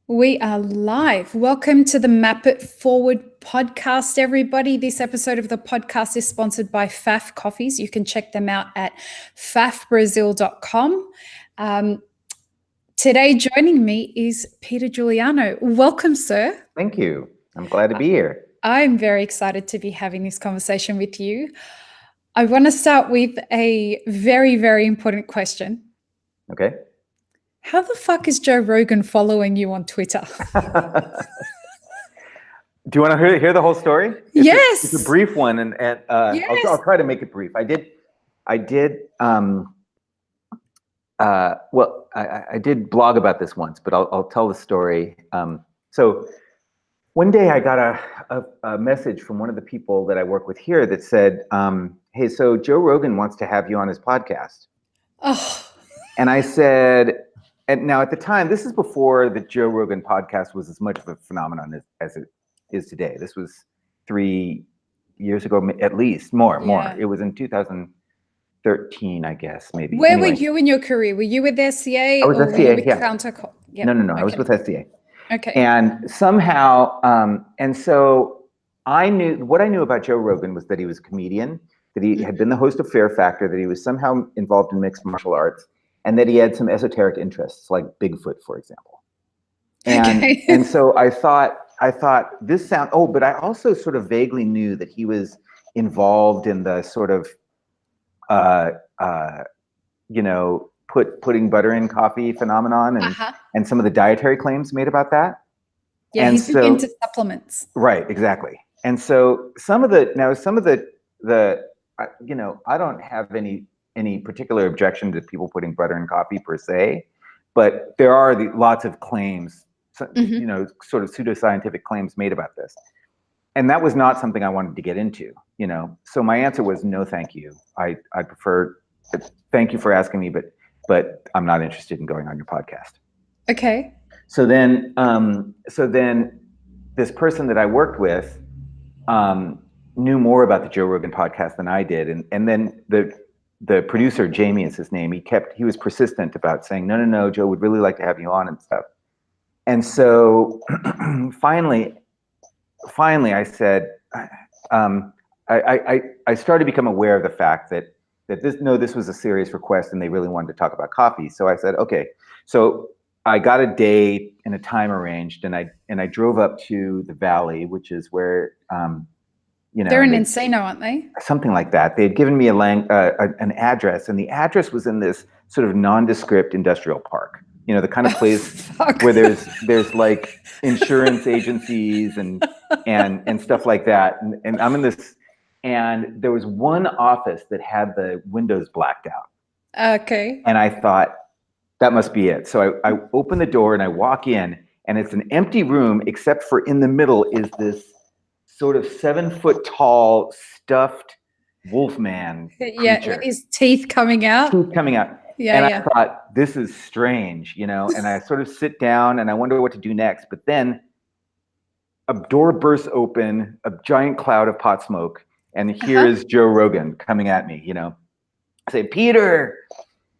We are live. Welcome to the Map It Forward podcast, everybody. This episode of the podcast is sponsored by FAFCoffees. You can check them out at fafbrazil.com. Today, joining me is Peter Giuliano. Welcome, sir. Thank you. I'm glad to be here. I'm very excited to be having this conversation with you. I want to start with a very, very important question. Okay. How the fuck is Joe Rogan following you on Twitter? Do you want to hear the whole story? Yes. It's a brief one, and Yes. I'll try to make it brief. I did blog about this once, but I'll tell the story. So one day I got a message from one of the people that I work with here that said, hey, so Joe Rogan wants to have you on his podcast. Oh. And I said, and now at the time, this is before the Joe Rogan podcast was as much of a phenomenon as it is today. This was 3 years ago, at least, more. It was in 2013, I guess, maybe. Where were you in your career? Were you with SCA? I was or SCA, were you with yeah. Yep. No, I was with SCA. Okay. And somehow, and so I knew, what I knew about Joe Rogan was that he was a comedian, that he had been the host of Fear Factor, that he was somehow involved in mixed martial arts, and that he had some esoteric interests, like Bigfoot, for example. And Okay. and so I thought this sound. Oh, but I also sort of vaguely knew that he was involved in the sort of, putting butter in coffee phenomenon, and some of the dietary claims made about that. Yeah, and he's big into supplements. Right, exactly. And so some of the I don't have any particular objection to people putting butter in coffee per se, but there are lots of claims, sort of pseudoscientific claims made about this. And that was not something I wanted to get into, So my answer was no, thank you. I prefer, thank you for asking me, but I'm not interested in going on your podcast. Okay. So then this person that I worked with knew more about the Joe Rogan podcast than I did. And then the producer, Jamie is his name, he was persistent about saying, no, Joe would really like to have you on and stuff. And so finally I said, I started to become aware of the fact that this was a serious request and they really wanted to talk about coffee. So I said, okay. So I got a day and a time arranged, and I drove up to the Valley, which is where, they're in Encino, aren't they? Something like that. They had given me an address, and the address was in this sort of nondescript industrial park. The kind of place where there's like insurance agencies and stuff like that. And I'm in this, and there was one office that had the windows blacked out. Okay. And I thought, that must be it. So I open the door and I walk in, and it's an empty room, except for in the middle is this sort of 7-foot tall stuffed wolfman creature. Yeah, with his teeth coming out. Yeah, I thought, this is strange, and I sort of sit down and I wonder what to do next. But then a door bursts open, a giant cloud of pot smoke, and here is Joe Rogan coming at me, I say, Peter.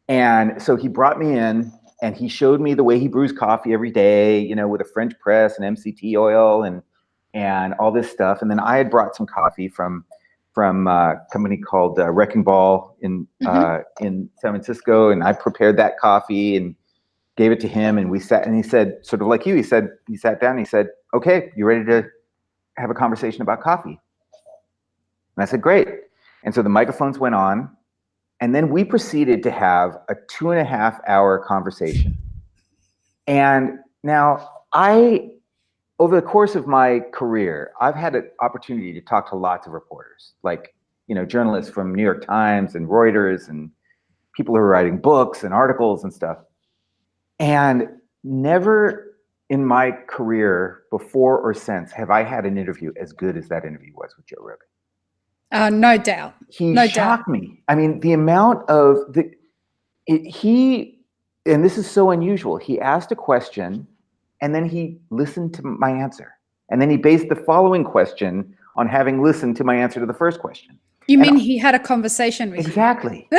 And so he brought me in and he showed me the way he brews coffee every day, with a French press and MCT oil and all this stuff. And then I had brought some coffee from a company called Wrecking Ball in San Francisco, and I prepared that coffee and gave it to him. And we sat, and he said, sort of like you, he sat down and he said, okay, you ready to have a conversation about coffee? And I said, great. And so the microphones went on, and then we proceeded to have a 2.5-hour conversation. And now over the course of my career, I've had an opportunity to talk to lots of reporters, like, journalists from New York Times and Reuters and people who are writing books and articles and stuff. And never in my career before or since have I had an interview as good as that interview was with Joe Rogan. No doubt. He shocked me. I mean, the amount of and this is so unusual. He asked a question, and then he listened to my answer. And then he based the following question on having listened to my answer to the first question. You mean he had a conversation with you? Exactly.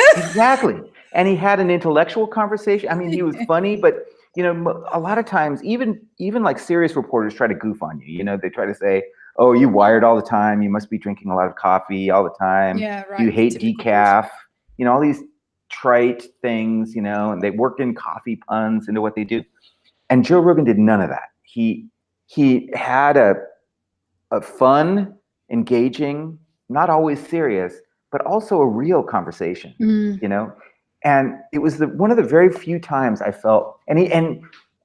And he had an intellectual conversation. I mean, he was funny, but a lot of times, even like serious reporters try to goof on you. They try to say, "Oh, you wired all the time. You must be drinking a lot of coffee all the time. Yeah, right. You hate decaf." All these trite things. And they work in coffee puns into what they do. And Joe Rogan did none of that. He had a fun, engaging, not always serious, but also a real conversation. And it was one of the very few times I felt, and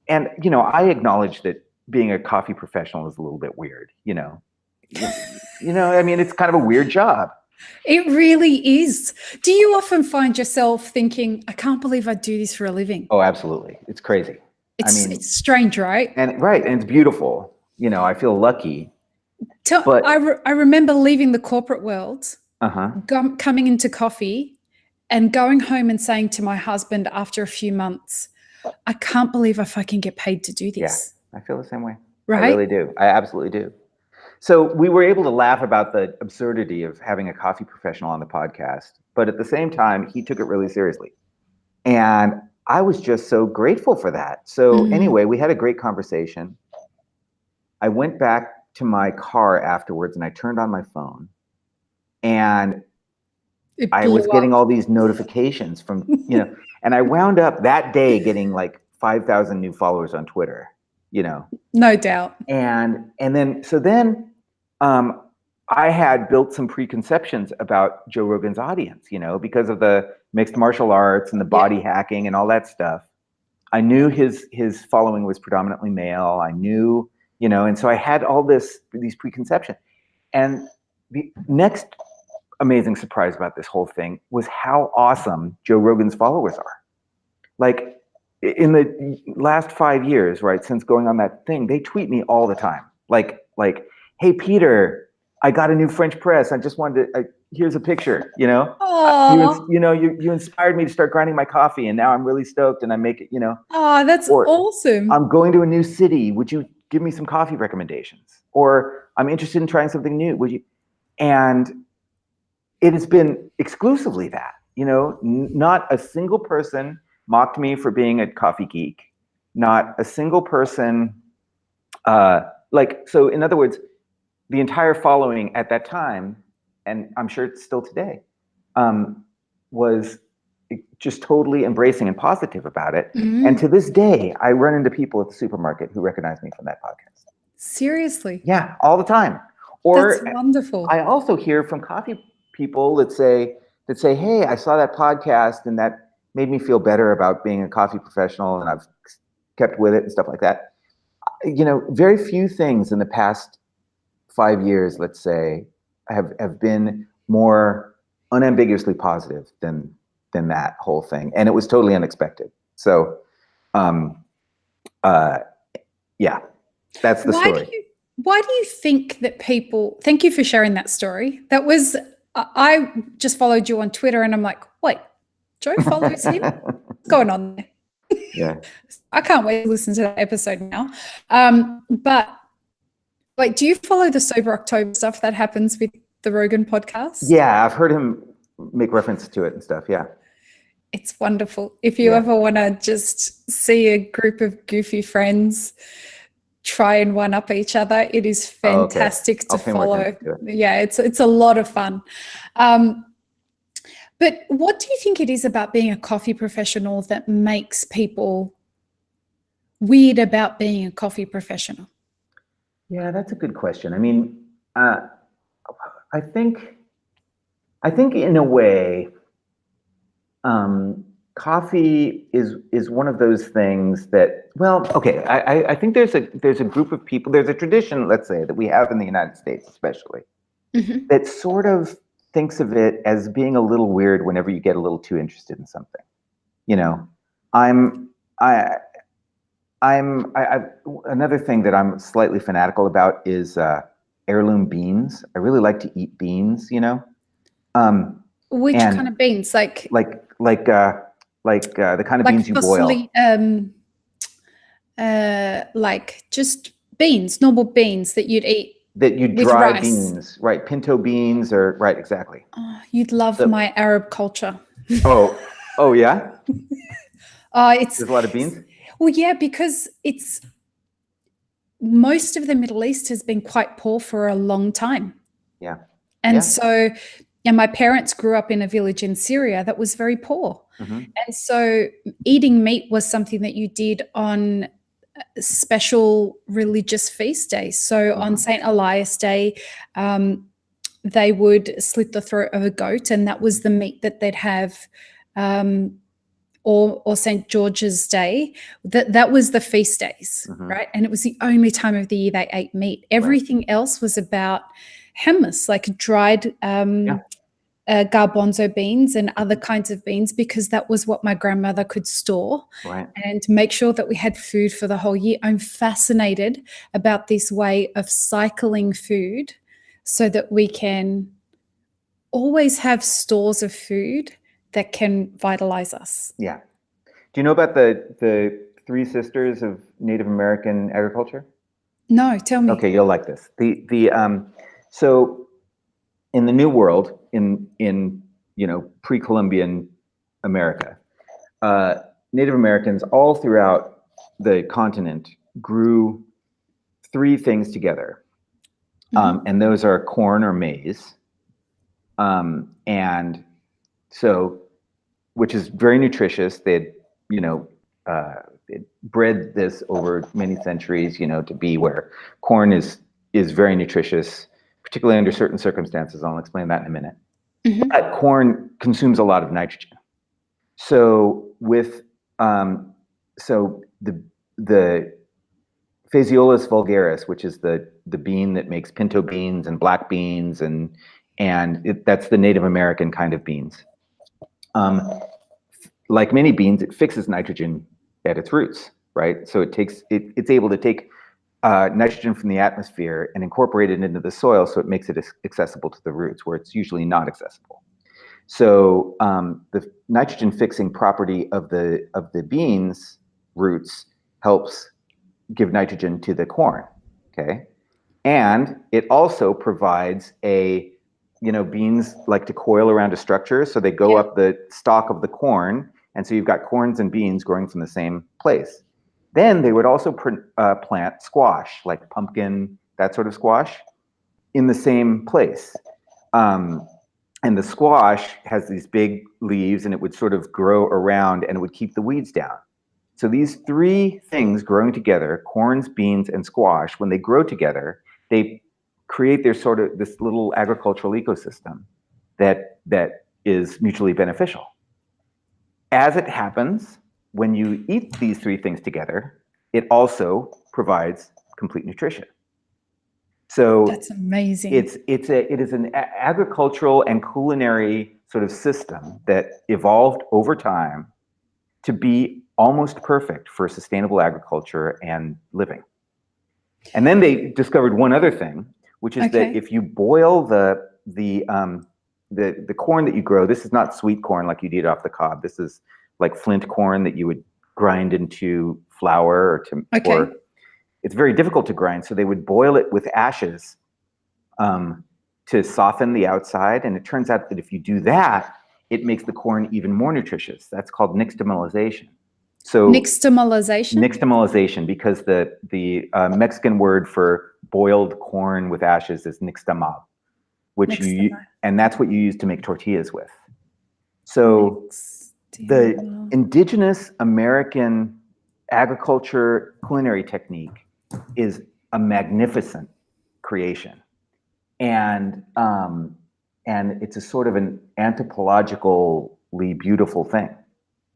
I acknowledge that being a coffee professional is a little bit weird. I mean, it's kind of a weird job. It really is. Do you often find yourself thinking, I can't believe I do this for a living? Oh, absolutely. It's crazy. It's strange, right? And it's beautiful. I feel lucky. I remember leaving the corporate world, coming into coffee, and going home and saying to my husband after a few months, I can't believe I fucking get paid to do this. Yeah, I feel the same way. Right? I really do. I absolutely do. So we were able to laugh about the absurdity of having a coffee professional on the podcast, but at the same time, he took it really seriously. And I was just so grateful for that. So anyway, we had a great conversation. I went back to my car afterwards and I turned on my phone, and I was getting all these notifications from, and I wound up that day getting like 5,000 new followers on Twitter, No doubt. And then I had built some preconceptions about Joe Rogan's audience, because of the mixed martial arts and the body hacking and all that stuff. I knew his following was predominantly male. I knew, and so I had all these preconceptions. And the next amazing surprise about this whole thing was how awesome Joe Rogan's followers are. Like in the last 5 years, right, since going on that thing, they tweet me all the time. Like, hey, Peter, I got a new French press. I just wanted to, here's a picture, you inspired me to start grinding my coffee, and now I'm really stoked and I make it, Oh, that's awesome. I'm going to a new city. Would you give me some coffee recommendations? Or I'm interested in trying something new. Would you? And it has been exclusively that, not a single person mocked me for being a coffee geek. Not a single person, so in other words, the entire following at that time, and I'm sure it's still today, was just totally embracing and positive about it. And to this day, I run into people at the supermarket who recognize me from that podcast. Seriously? Yeah, all the time. Or that's wonderful. I also hear from coffee people that say, hey, I saw that podcast and that made me feel better about being a coffee professional, and I've kept with it and stuff like that. Very few things in the past 5 years, let's say, have been more unambiguously positive than that whole thing. And it was totally unexpected. So, yeah, that's the story. Why do you think that people, thank you for sharing that story. That was, I just followed you on Twitter and I'm like, wait, Joe follows him? What's going on there? Yeah. I can't wait to listen to that episode now. But wait, do you follow the Sober October stuff that happens with the Rogan podcast? Yeah, I've heard him make reference to it and stuff. Yeah. It's wonderful. If you ever want to just see a group of goofy friends try and one up each other, it is fantastic to follow. Yeah, it's a lot of fun. But what do you think it is about being a coffee professional that makes people weird about being a coffee professional? Yeah, that's a good question. I mean, I think in a way, coffee is one of those things that, well, okay, I think there's a group of people, there's a tradition, let's say, that we have in the United States especially, that sort of thinks of it as being a little weird whenever you get a little too interested in something. Another thing that I'm slightly fanatical about is heirloom beans. I really like to eat beans, Which kind of beans? Like the kind of beans you boil. Like just beans, normal beans that you'd eat. That you dry beans, right? Pinto beans, or right, exactly. Oh, you'd love my Arab culture. Oh yeah. There's a lot of beans. Well, yeah, because most of the Middle East has been quite poor for a long time. Yeah. And so, and my parents grew up in a village in Syria that was very poor. And so eating meat was something that you did on special religious feast days. So on St. Elias Day, they would slit the throat of a goat, and that was the meat that they'd have, or St. George's Day. That was the feast days, right? And it was the only time of the year they ate meat. Everything else was about hummus, like dried garbanzo beans and other kinds of beans, because that was what my grandmother could store and make sure that we had food for the whole year. I'm fascinated about this way of cycling food so that we can always have stores of food that can vitalize us. Yeah. Do you know about the three sisters of Native American agriculture? No, tell me. Okay, you'll like this. So in the New World, in pre-Columbian America, Native Americans all throughout the continent grew three things together, and those are corn or maize, and so, which is very nutritious. They'd bred this over many centuries, to be where corn is very nutritious, particularly under certain circumstances. I'll explain that in a minute. But corn consumes a lot of nitrogen. So with the Phaseolus vulgaris, which is the bean that makes pinto beans and black beans, and that's the Native American kind of beans. Like many beans, it fixes nitrogen at its roots, right? So it's able to take nitrogen from the atmosphere and incorporate it into the soil, so it makes it accessible to the roots where it's usually not accessible. So the nitrogen fixing property of the beans roots helps give nitrogen to the corn, okay? And it also provides beans like to coil around a structure, so they go up the stalk of the corn, and so you've got corns and beans growing from the same place. Then they would also plant squash, like pumpkin, that sort of squash, in the same place. And the squash has these big leaves, and it would sort of grow around, and it would keep the weeds down. So these three things growing together, corns, beans, and squash, when they grow together, they create this little agricultural ecosystem that is mutually beneficial. As it happens, when you eat these three things together, it also provides complete nutrition. So that's amazing. It is an agricultural and culinary sort of system that evolved over time to be almost perfect for sustainable agriculture and living. And then they discovered one other thing, which is that if you boil the corn that you grow, this is not sweet corn like you'd eat off the cob. This is like flint corn that you would grind into flour or it's very difficult to grind. So they would boil it with ashes to soften the outside. And it turns out that if you do that, it makes the corn even more nutritious. That's called nixtamalization. So nixtamalization, because the Mexican word for boiled corn with ashes is nixtamal, and that's what you use to make tortillas with. So the indigenous American agriculture culinary technique is a magnificent creation, and it's a sort of an anthropologically beautiful thing.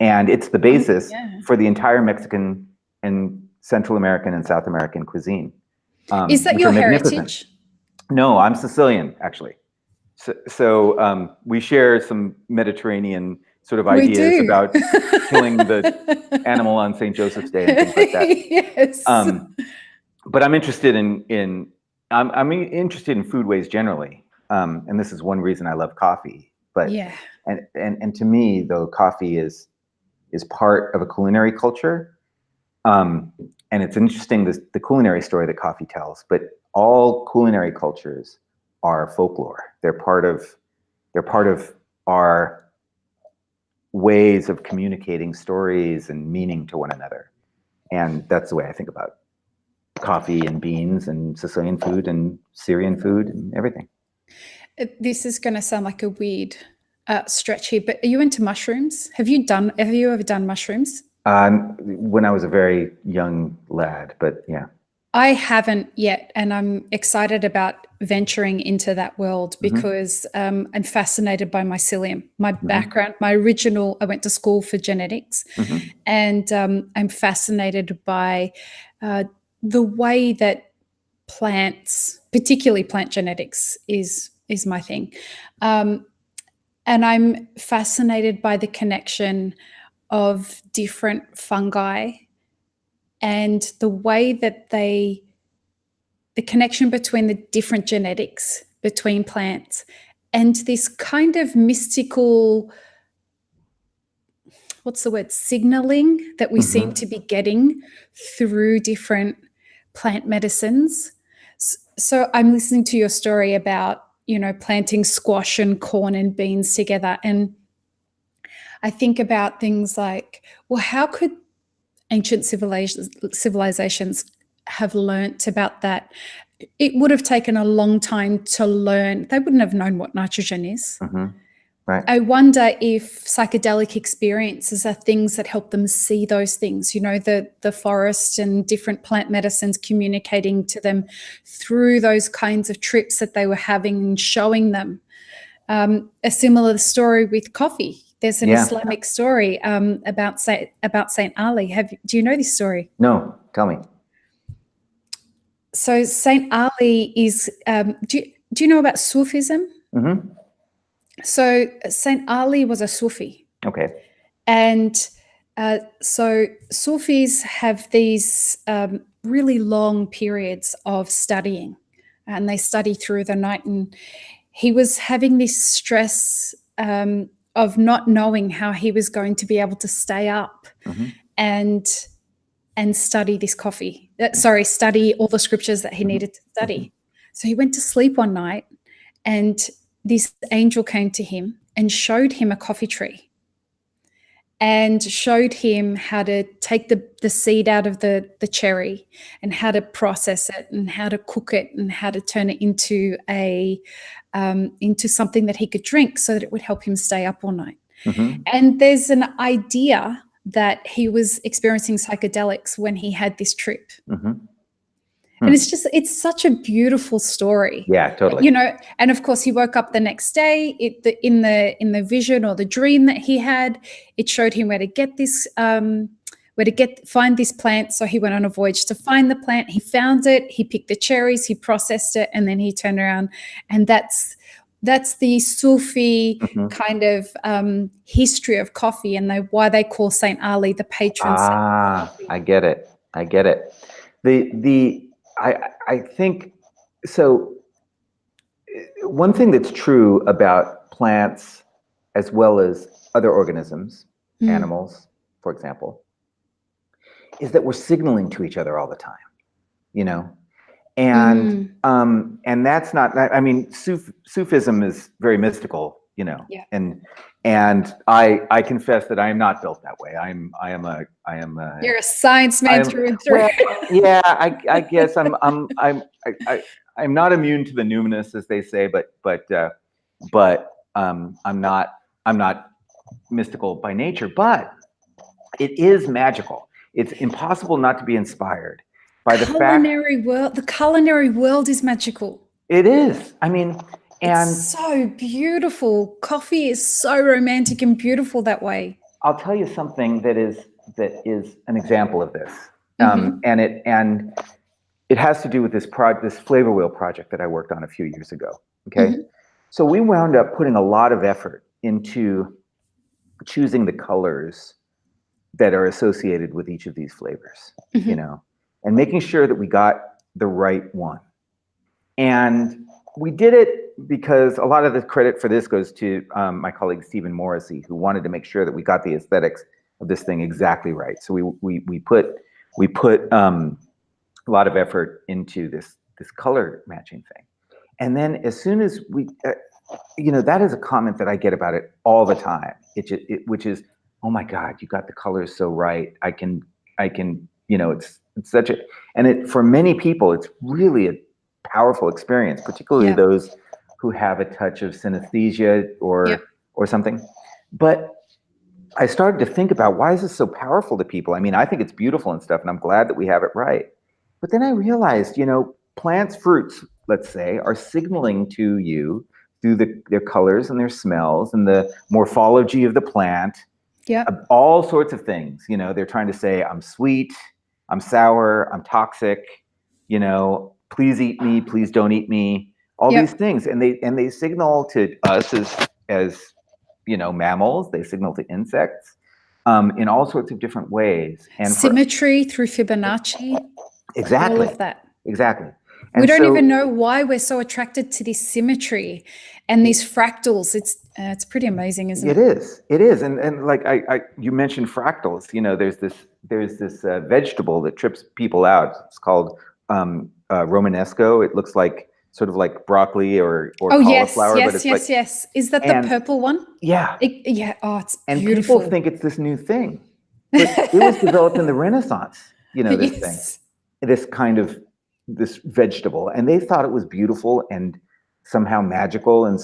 And it's the basis for the entire Mexican and Central American and South American cuisine. Is that your heritage? No, I'm Sicilian, actually. So we share some Mediterranean sort of ideas about killing the animal on St. Joseph's Day and things like that. Yes. But I'm interested I'm interested in foodways generally, and this is one reason I love coffee. But and to me, though, coffee is part of a culinary culture, and it's interesting the culinary story that coffee tells. But all culinary cultures are folklore. They're part of our ways of communicating stories and meaning to one another. And that's the way I think about coffee and beans and Sicilian food and Syrian food and everything. This is going to sound like a weird stretch here, but are you into mushrooms? Have you ever done mushrooms? When I was a very young lad, but yeah. I haven't yet, and I'm excited about venturing into that world because I'm fascinated by mycelium. My background, I went to school for genetics, and I'm fascinated by the way that plants, particularly plant genetics, is my thing. And I'm fascinated by the connection of different fungi and the way that the connection between the different genetics between plants and this kind of mystical, signaling that we seem to be getting through different plant medicines. So I'm listening to your story about, planting squash and corn and beans together. And I think about things like, well, how could ancient civilizations have learnt about that? It would have taken a long time to learn. They wouldn't have known what nitrogen is. Right. I wonder if psychedelic experiences are things that help them see those things, the forest and different plant medicines communicating to them through those kinds of trips that they were having and showing them. A similar story with coffee. There's an Islamic story about Saint Ali. Do you know this story? No, tell me. So Saint Ali is. Do you know about Sufism? So Saint Ali was a Sufi. Okay. And so Sufis have these really long periods of studying, and they study through the night. And he was having this stress of not knowing how he was going to be able to stay up and study this study all the scriptures that he needed to study. So he went to sleep one night, and this angel came to him and showed him a coffee tree and showed him how to take the seed out of the cherry and how to process it and how to cook it and how to turn it into into something that he could drink so that it would help him stay up all night. And there's an idea that he was experiencing psychedelics when he had this trip. And it's such a beautiful story. Yeah, totally. And of course he woke up the next day. In the vision or the dream that he had, it showed him where to get this, find this plant. So he went on a voyage to find the plant. He found it. He picked the cherries. He processed it, and then he turned around. And that's the Sufi kind of history of coffee, and why they call Saint Ali the patron saint. I get it. I think so. One thing that's true about plants as well as other organisms, animals, for example, is that we're signaling to each other all the time, and that's not, I mean, Sufism is very mystical, and I confess that I am not built that way. I am a You're a science man through and through. Well, yeah, I guess I'm not immune to the numinous, as they say, but I'm not mystical by nature, but it is magical. It's impossible not to be inspired by the world. The culinary world is magical. It is. I mean, and it's so beautiful. Coffee is so romantic and beautiful that way. I'll tell you something that is an example of this, and it has to do with this flavor wheel project that I worked on a few years ago. Okay, so we wound up putting a lot of effort into choosing the colors that are associated with each of these flavors, and making sure that we got the right one. And we did it because a lot of the credit for this goes to my colleague Stephen Morrissey, who wanted to make sure that we got the aesthetics of this thing exactly right. So we put a lot of effort into this color matching thing. And then as soon as we, that is a comment that I get about it all the time, which is, oh my God, you got the colors so right. I can it's such a, and for many people, it's really a powerful experience, particularly those who have a touch of synesthesia or something. But I started to think about, why is this so powerful to people? I mean, I think it's beautiful and stuff, and I'm glad that we have it right. But then I realized, plants, fruits, let's say, are signaling to you through their colors and their smells and the morphology of the plant, all sorts of things. They're trying to say, I'm sweet, I'm sour, I'm toxic, please eat me, please don't eat me, all these things. And they signal to us as mammals, they signal to insects in all sorts of different ways. And symmetry through Fibonacci. Exactly. All of that. Exactly. And we don't even know why we're so attracted to this symmetry and these fractals. It's pretty amazing, isn't it? It is. And like you mentioned fractals, there's this vegetable that trips people out. It's called Romanesco. It looks like sort of like broccoli or cauliflower. Yes. Is that the purple one? Yeah. Oh, it's and beautiful. People think it's this new thing. But it was developed in the Renaissance, this thing. This vegetable, and they thought it was beautiful and somehow magical, and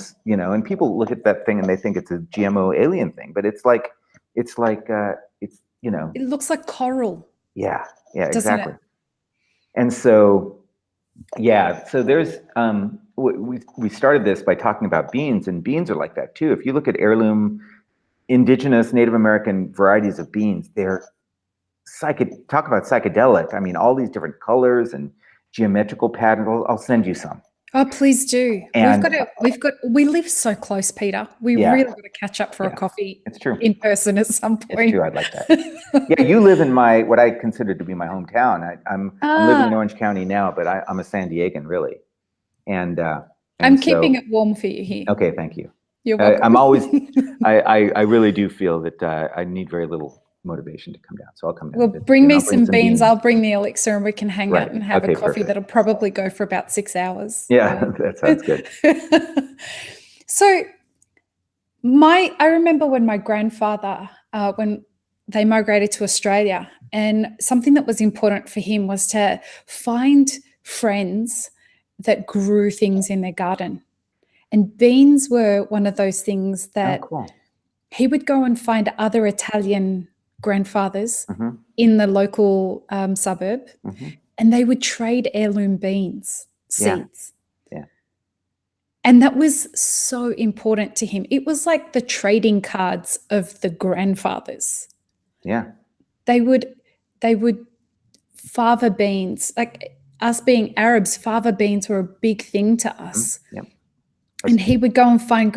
people look at that thing and they think it's a GMO alien thing, but it's like it looks like coral. Yeah, exactly. And so there's we started this by talking about beans, and beans are like that too. If you look at heirloom indigenous Native American varieties of beans, they're talk about psychedelic. I mean, all these different colors and geometrical patterns. I'll send you some. Oh, please do. And we live so close, Peter. We really got to catch up for a coffee. It's true. In person at some point. It's true. I'd like that. You live in what I consider to be my hometown. I'm living in Orange County now, but I'm a San Diegan, really. And I'm keeping it warm for you here. Okay, thank you. You're welcome. I'm always. I really do feel that I need very little motivation to come down, so I'll come down. Well, bring me some beans. I'll bring the elixir, and we can hang out and have a coffee. Perfect. That'll probably go for about 6 hours. Yeah, that sounds good. So, I remember when my grandfather, when they migrated to Australia, and something that was important for him was to find friends that grew things in their garden, and beans were one of those things that he would go and find other Italian grandfathers in the local suburb, and they would trade heirloom beans seeds. Yeah. And that was so important to him. It was like the trading cards of the grandfathers. Yeah. They would fava beans, like us being Arabs, fava beans were a big thing to us. And he would go and find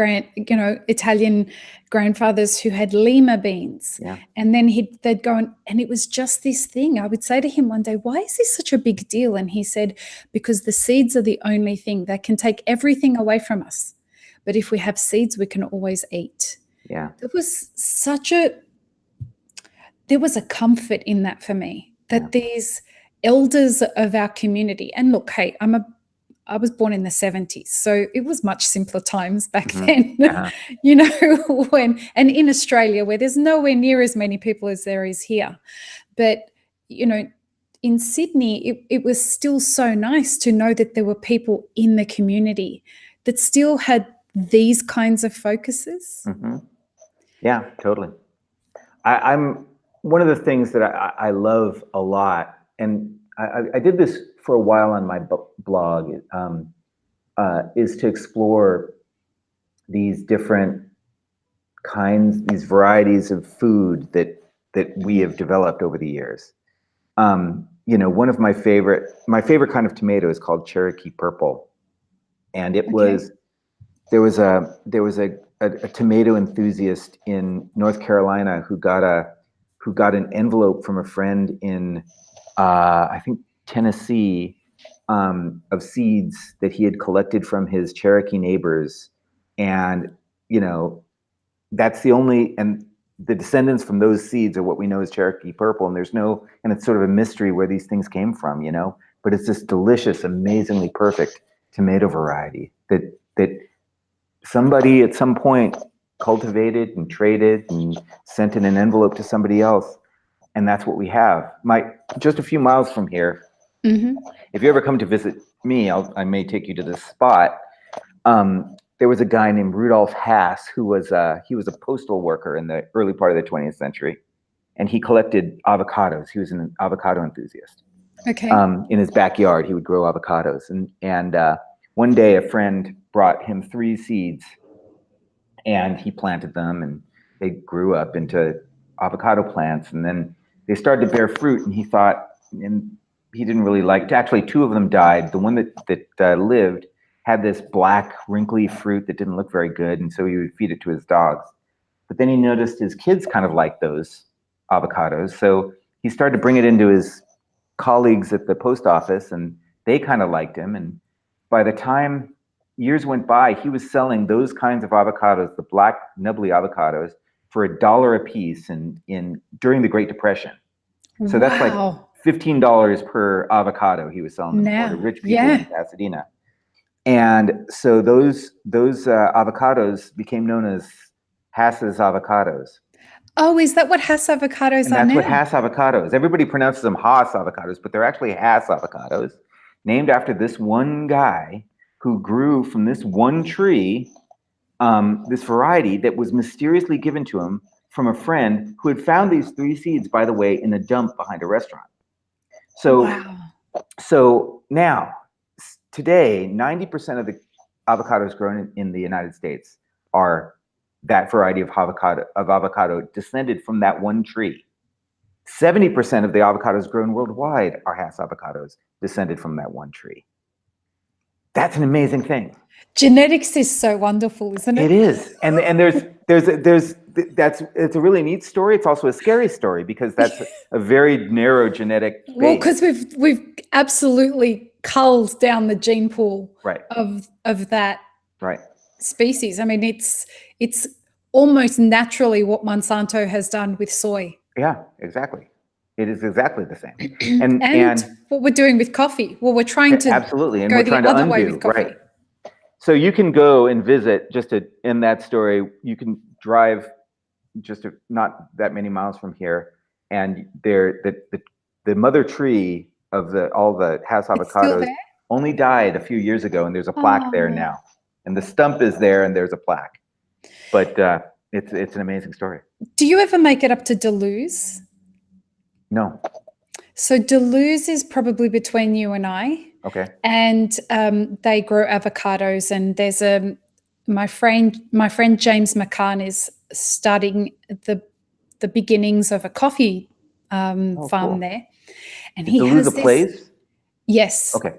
Italian grandfathers who had lima beans. Yeah. And then they'd go and it was just this thing. I would say to him one day, why is this such a big deal? And he said, because the seeds are the only thing that can take everything away from us. But if we have seeds, we can always eat. Yeah. There was a comfort in that for me, that these elders of our community, and look, hey, I was born in the 70s, so it was much simpler times back then, and in Australia, where there's nowhere near as many people as there is here. But, in Sydney, it was still so nice to know that there were people in the community that still had these kinds of focuses. Yeah, totally. I'm one of the things that I love a lot, and I did this for a while on my blog, is to explore these different kinds, these varieties of food that we have developed over the years. One of my favorite kind of tomato is called Cherokee Purple, and there was a tomato enthusiast in North Carolina who got an envelope from a friend in I think Tennessee, of seeds that he had collected from his Cherokee neighbors, and that's and the descendants from those seeds are what we know as Cherokee Purple, and it's sort of a mystery where these things came from, but it's this delicious, amazingly perfect tomato variety that somebody at some point cultivated and traded and sent in an envelope to somebody else. And that's what we have. Just a few miles from here, if you ever come to visit me, I may take you to this spot. There was a guy named Rudolf Hass who was he was a postal worker in the early part of the 20th century, and he collected avocados. He was an avocado enthusiast. Okay. In his backyard, he would grow avocados, and one day a friend brought him 3 seeds, and he planted them, and they grew up into avocado plants, and then they started to bear fruit, and he thought, and he didn't really like. Actually, 2 of them died. The one that lived had this black, wrinkly fruit that didn't look very good, and so he would feed it to his dogs. But then he noticed his kids kind of liked those avocados, so he started to bring it into his colleagues at the post office, and they kind of liked him. And by the time years went by, he was selling those kinds of avocados, the black, nubbly avocados, for $1 a piece during the Great Depression. So that's like $15 per avocado he was selling them for to rich people in Pasadena. And so those avocados became known as Hass's avocados. Oh, is that what Hass avocados are now? That's what Hass avocados. Everybody pronounces them Hass avocados, but they're actually Hass avocados, named after this one guy who grew from this one tree, this variety that was mysteriously given to him from a friend who had found these 3 seeds, by the way, in a dump behind a restaurant. So now, today, 90% of the avocados grown in the United States are that variety of avocado descended from that one tree. 70% of the avocados grown worldwide are Hass avocados descended from that one tree. That's an amazing thing. Genetics is so wonderful, isn't it? It is, and it's a really neat story. It's also a scary story because that's a very narrow genetic base. Well, because we've absolutely culled down the gene pool of that species. I mean, it's almost naturally what Monsanto has done with soy. Yeah, exactly. It is exactly the same. And what we're doing with coffee. Well, we're trying to absolutely, and go we're the trying to other undo, way with coffee. right? So you can go and visit. Just to end that story, you can drive not that many miles from here, and the mother tree of all the Hass avocados only died a few years ago, and there's a plaque there now, and the stump is there, and there's a plaque. But it's an amazing story. Do you ever make it up to Duluth? No. So Duluth is probably between you and I. Okay. And they grow avocados, and there's my friend James McCann is studying the beginnings of a coffee farm there, and he has this place. Yes. Okay.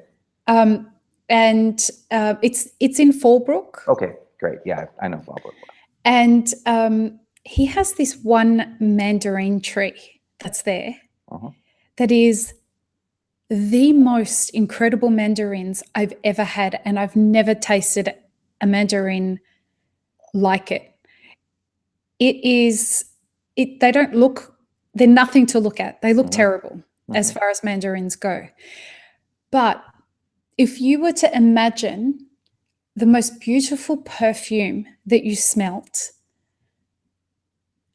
And it's in Fallbrook. Okay, great. Yeah, I know Fallbrook. And he has this one mandarin tree that's there that is the most incredible mandarins I've ever had, and I've never tasted a mandarin like it. They don't look, they're nothing to look at. They look terrible as far as mandarins go. But if you were to imagine the most beautiful perfume that you smelt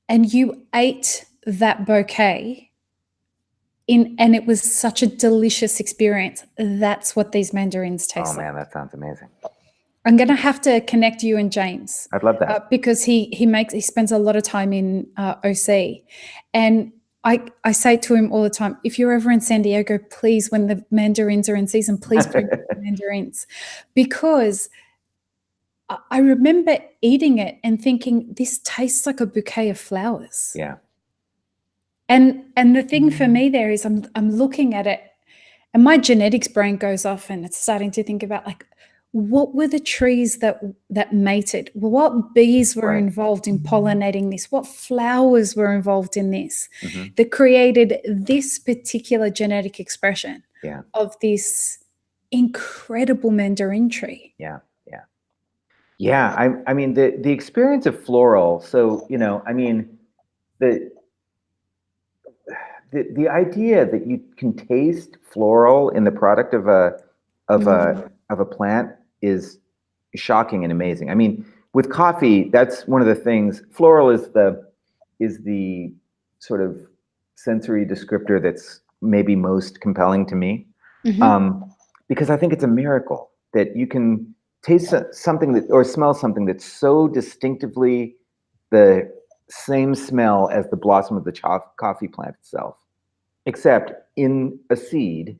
and you ate that bouquet and it was such a delicious experience, that's what these mandarins taste like. Oh man, that sounds amazing. I'm going to have to connect you and James. I'd love that. Because he spends a lot of time in OC. And I say to him all the time, if you're ever in San Diego, please, when the mandarins are in season, please bring the mandarins. Because I remember eating it and thinking, this tastes like a bouquet of flowers. Yeah. And the thing for me there is I'm looking at it and my genetics brain goes off and it's starting to think about like, what were the trees that mated? What bees were involved in pollinating this? What flowers were involved in this that created this particular genetic expression of this incredible mandarin tree? Yeah. I mean, the experience of Floral. So, I mean, the idea that you can taste floral in the product of a plant is shocking and amazing. I mean, with coffee, that's one of the things. Floral is the sort of sensory descriptor that's maybe most compelling to me, because I think it's a miracle that you can taste something that, or smell something that's so distinctively the same smell as the blossom of the coffee plant itself, except in a seed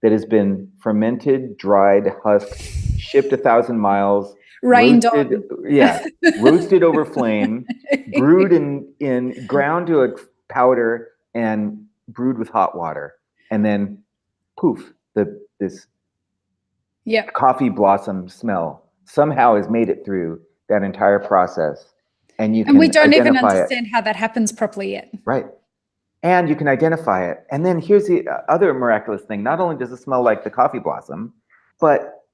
that has been fermented, dried, husked, shipped 1,000 miles, rained roasted, on. roasted over flame, brewed in ground to a powder and brewed with hot water, and then poof, this coffee blossom smell somehow has made it through that entire process, and we don't even understand how that happens properly yet. Right. And you can identify it. And then here's the other miraculous thing. Not only does it smell like the coffee blossom, but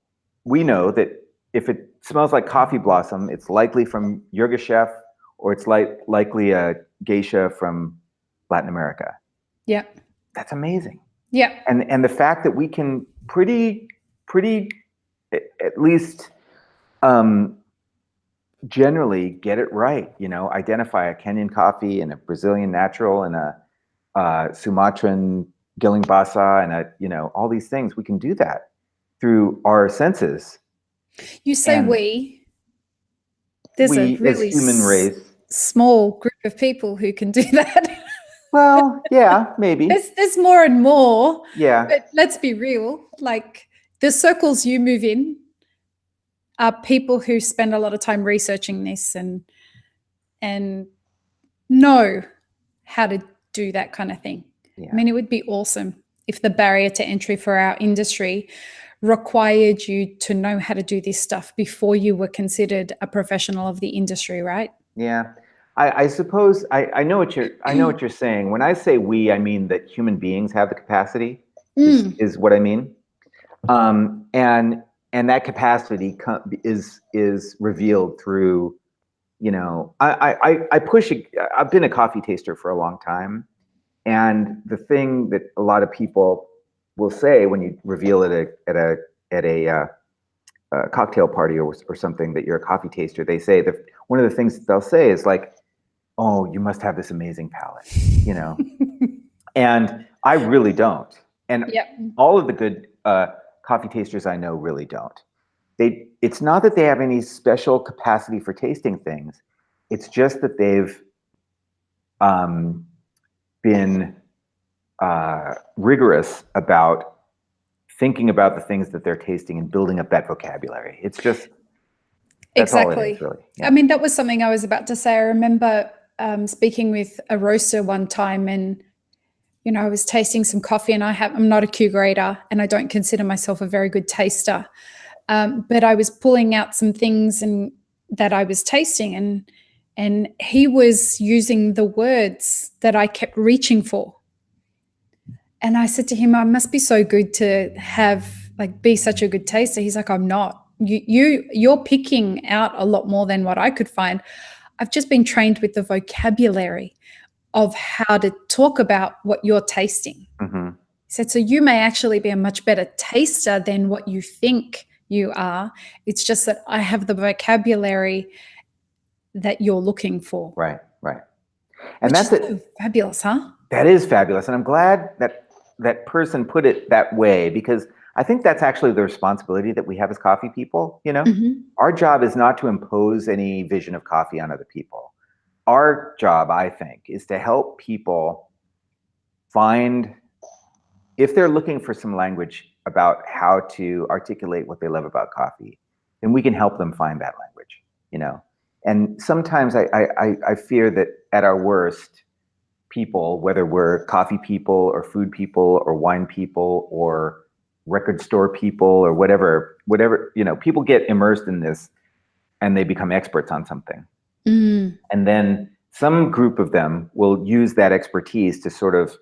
we know that if it smells like coffee blossom, it's likely from Yirgacheffe, or it's likely a geisha from Latin America. Yeah. That's amazing. Yeah. And the fact that we can pretty at least generally get it right, identify a Kenyan coffee and a Brazilian natural and a Sumatran Gilingbasa and all these things. We can do that through our senses. You say there's a really as human race, small group of people who can do that. Well, yeah, maybe. There's more and more. Yeah. But let's be real. Like, the circles you move in are people who spend a lot of time researching this and know how to do that kind of thing. Yeah. I mean, it would be awesome if the barrier to entry for our industry required you to know how to do this stuff before you were considered a professional of the industry, right? Yeah. I suppose I know what you're saying. When I say we, I mean that human beings have the capacity is what I mean. And that capacity is revealed through, I push. I've been a coffee taster for a long time, and the thing that a lot of people will say when you reveal it at a cocktail party or something that you're a coffee taster, they say that one of the things they'll say is like, "Oh, you must have this amazing palate," and I really don't. And all of the good coffee tasters I know really don't. It's not that they have any special capacity for tasting things. It's just that they've been rigorous about thinking about the things that they're tasting and building up that vocabulary. It's just that's all it is, really. Yeah. I mean, that was something I was about to say. I remember speaking with a roaster one time, and I was tasting some coffee, and I'm not a Q grader, and I don't consider myself a very good taster. But I was pulling out some things that I was tasting, and he was using the words that I kept reaching for. And I said to him, I must be so good to be such a good taster. He's like, I'm not. You're picking out a lot more than what I could find. I've just been trained with the vocabulary of how to talk about what you're tasting. Mm-hmm. He said, so you may actually be a much better taster than what you think you are. It's just that I have the vocabulary that you're looking for. Right. And that's so fabulous, huh? That is fabulous. And I'm glad that person put it that way, because I think that's actually the responsibility that we have as coffee people. Mm-hmm. Our job is not to impose any vision of coffee on other people. Our job, I think, is to help people find, if they're looking for some language about how to articulate what they love about coffee, then we can help them find that language, And sometimes I fear that at our worst, people, whether we're coffee people or food people or wine people or record store people or whatever, people get immersed in this and they become experts on something. Mm. And then some group of them will use that expertise to sort of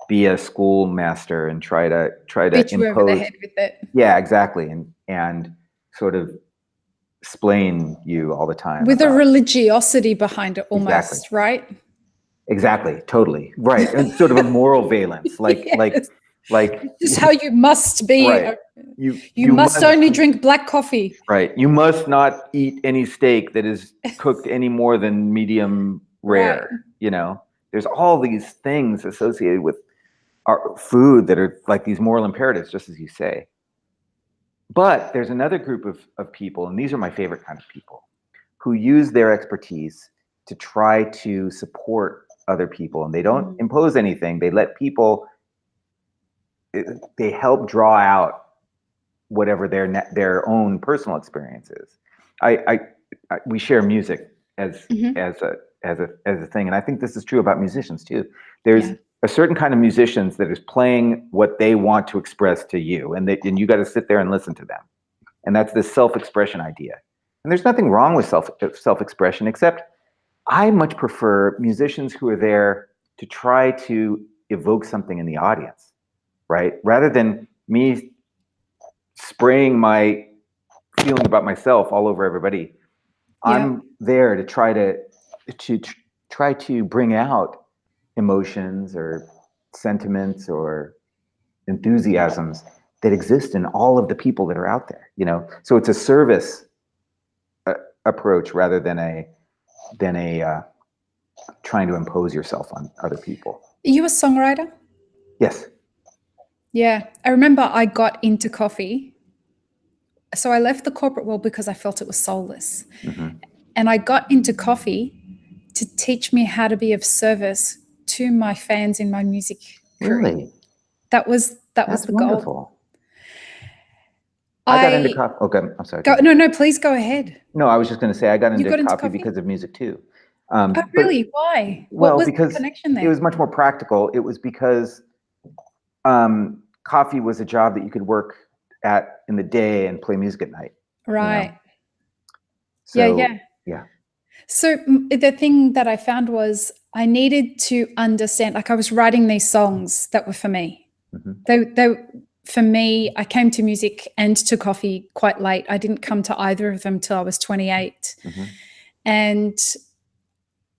be a schoolmaster and try to beat you over the head with it. Yeah, exactly. And sort of explain you all the time. With a religiosity behind it almost, exactly. Right? Exactly, totally. Right. And sort of a moral valence. Yes. Like this is how you must be. Right. You must only drink black coffee. Right. You must not eat any steak that is cooked any more than medium rare, Right. There's all these things associated with our food that are like these moral imperatives, just as you say. But there's another group of people, and these are my favorite kind of people, who use their expertise to try to support other people. And they don't impose anything. They let people, they help draw out whatever their own personal experience is. We share music as a thing, and I think this is true about musicians too. There's a certain kind of musicians that is playing what they want to express to you, and you got to sit there and listen to them, and that's this self-expression idea. And there's nothing wrong with self-expression, except I much prefer musicians who are there to try to evoke something in the audience, right? Rather than me spraying my feeling about myself all over everybody. I'm there to try to bring out emotions or sentiments or enthusiasms that exist in all of the people that are out there, you know? So it's a service approach rather than a trying to impose yourself on other people. Are you a songwriter? Yes. Yeah. I remember I got into coffee. So I left the corporate world because I felt it was soulless. And I got into coffee to teach me how to be of service to my fans in my music career. Really? That was the wonderful. goal. I got into coffee. Okay, I'm sorry. No, please go ahead. No, I was just going to say I got into coffee because of music too. Oh, really? Why? Well, what was because the connection there? It was much more practical. It was because coffee was a job that you could work at in the day and play music at night. Right. You know? So, yeah. So the thing that I found was I needed to understand, like I was writing these songs that were for me. They for me, I came to music and to coffee quite late. I didn't come to either of them till I was 28. And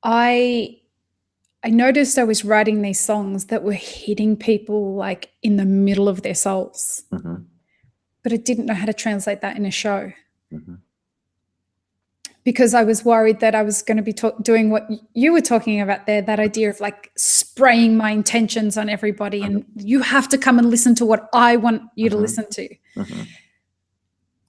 I noticed I was writing these songs that were hitting people like in the middle of their souls. But I didn't know how to translate that in a show. Because I was worried that I was going to be doing what you were talking about there, that idea of like spraying my intentions on everybody and you have to come and listen to what I want you to listen to.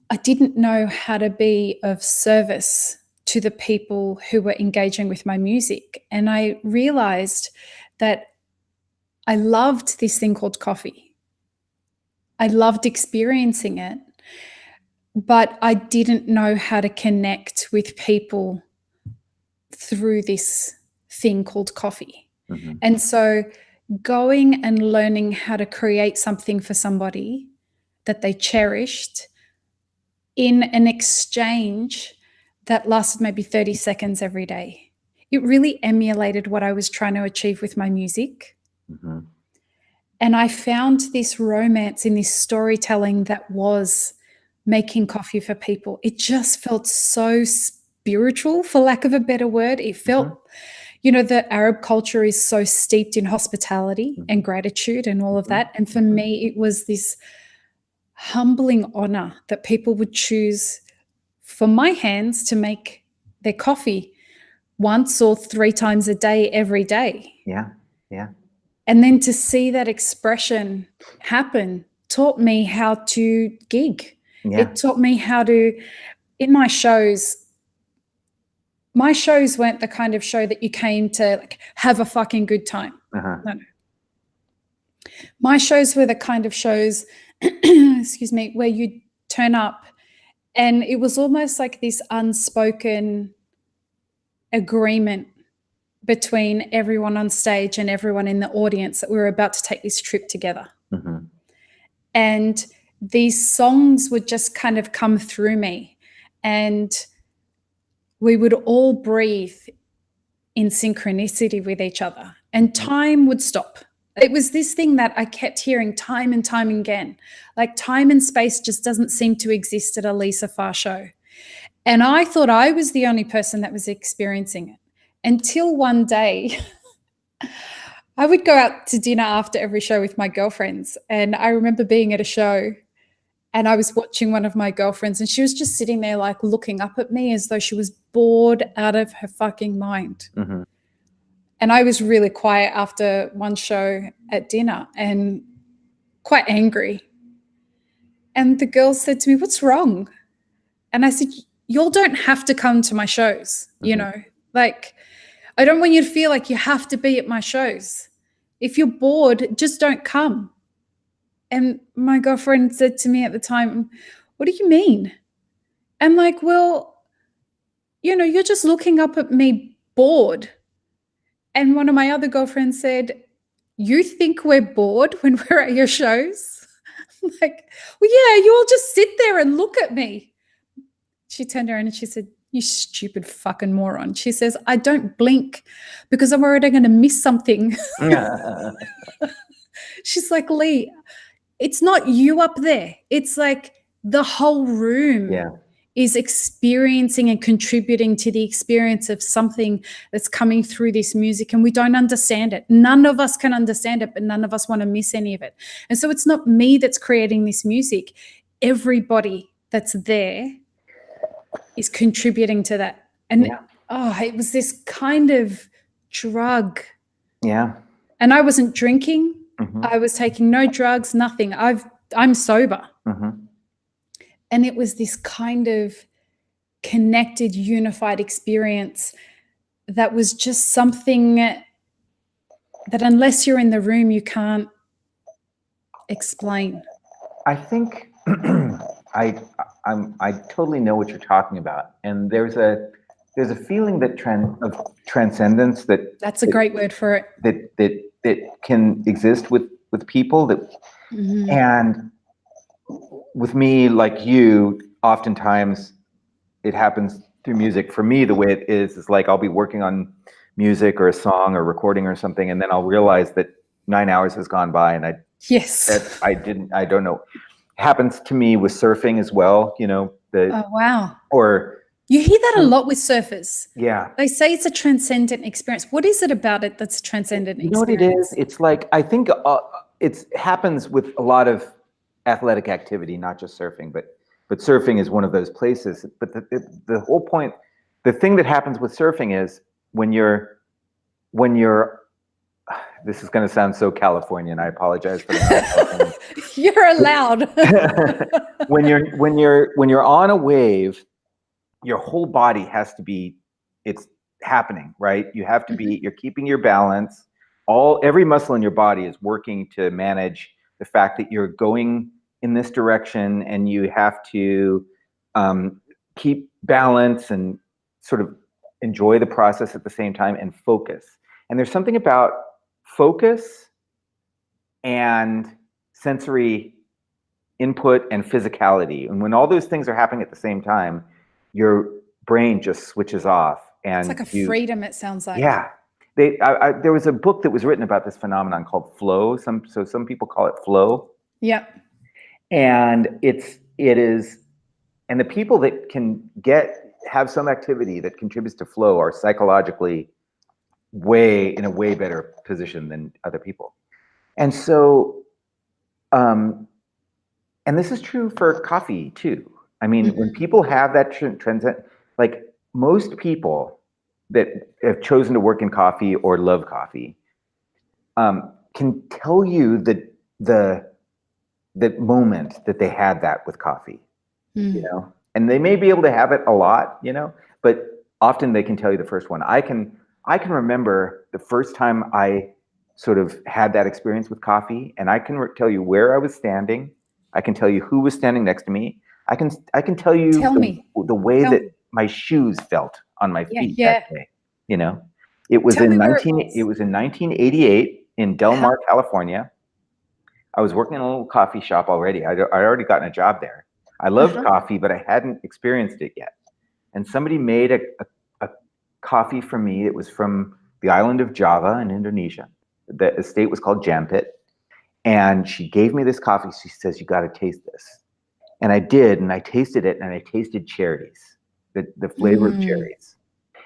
I didn't know how to be of service to the people who were engaging with my music. And I realized that I loved this thing called coffee. I loved experiencing it. But I didn't know how to connect with people through this thing called coffee. And so going and learning how to create something for somebody that they cherished in an exchange that lasted maybe 30 seconds every day. It really emulated what I was trying to achieve with my music. And I found this romance in this storytelling that was making coffee for people. It just felt so spiritual, for lack of a better word. It felt, you know, the Arab culture is so steeped in hospitality and gratitude and all of that. And for me, it was this humbling honor that people would choose for my hands to make their coffee once or 3 times a day, every day. Yeah. And then to see that expression happen taught me how to gig. It taught me how to, in my shows weren't the kind of show that you came to like have a fucking good time. No. My shows were the kind of shows, excuse me, where you turn up and it was almost like this unspoken agreement between everyone on stage and everyone in the audience that we were about to take this trip together. And these songs would just kind of come through me and we would all breathe in synchronicity with each other and time would stop. It was this thing that I kept hearing time and time again, like time and space just doesn't seem to exist at a Lisa Farr show. And I thought I was the only person that was experiencing it until one day I would go out to dinner after every show with my girlfriends. And I remember being at a show and I was watching one of my girlfriends and she was just sitting there like looking up at me as though she was bored out of her fucking mind. And I was really quiet after one show at dinner and quite angry. And the girl said to me, "What's wrong?" And I said, "Y'all don't have to come to my shows, you know, like, I don't want you to feel like you have to be at my shows. If you're bored, just don't come." And my girlfriend said to me at the time, "What do you mean?" I'm like, "Well, you know, you're just looking up at me bored." And one of my other girlfriends said, "You think we're bored when we're at your shows?" I'm like, "Well, yeah, you all just sit there and look at me." She turned around and she said, "You stupid fucking moron." She says, "I don't blink because I'm already going to miss something." She's like, "Lee, it's not you up there. It's like the whole room is experiencing and contributing to the experience of something that's coming through this music, and we don't understand it. None of us can understand it, but none of us want to miss any of it. And so it's not me that's creating this music. Everybody that's there is contributing to that." And it was this kind of drug. Yeah. And I wasn't drinking. I was taking no drugs, nothing. I'm sober. And it was this kind of connected, unified experience that was just something that unless you're in the room, you can't explain. I think I totally know what you're talking about, and there's a feeling that of transcendence that's a great word for it. That can exist with people and with me, like you, oftentimes it happens through music. For me, the way it is like I'll be working on music or a song or recording or something, and then I'll realize that 9 hours has gone by, and I don't know. It happens to me with surfing as well, you know. Oh wow. Or you hear that a lot with surfers. Yeah. They say it's a transcendent experience. What is it about it that's a transcendent experience? You know what it is? It's like, I think it happens with a lot of athletic activity, not just surfing, but surfing is one of those places. But the whole point, the thing that happens with surfing is when you're this is going to sound so Californian. I apologize for that. You're allowed. when you're on a wave, your whole body has to be, it's happening, right? You have to be, you're keeping your balance. Every muscle in your body is working to manage the fact that you're going in this direction, and you have to keep balance and sort of enjoy the process at the same time and focus. And there's something about focus and sensory input and physicality. And when all those things are happening at the same time, your brain just switches off. And it's like a freedom, it sounds like. Yeah. There was a book that was written about this phenomenon called flow. Some people call it flow. Yep. And it is, and the people that can have some activity that contributes to flow are psychologically in a way better position than other people. And so, and this is true for coffee too. I mean, when people have that transcend, like most people that have chosen to work in coffee or love coffee, can tell you the moment that they had that with coffee, you know, and they may be able to have it a lot, you know, but often they can tell you the first one. I can remember the first time I sort of had that experience with coffee, and I can tell you where I was standing. I can tell you who was standing next to me. I can tell you the way that my shoes felt on my feet that day. You know, it was in 1988 in Del Mar, California. I was working in a little coffee shop already. I'd already gotten a job there. I loved coffee, but I hadn't experienced it yet. And somebody made a coffee for me. It was from the island of Java in Indonesia. The estate was called Jampit. And she gave me this coffee. She says, "You got to taste this." And I did, and I tasted it, and I tasted cherries, the flavor of cherries.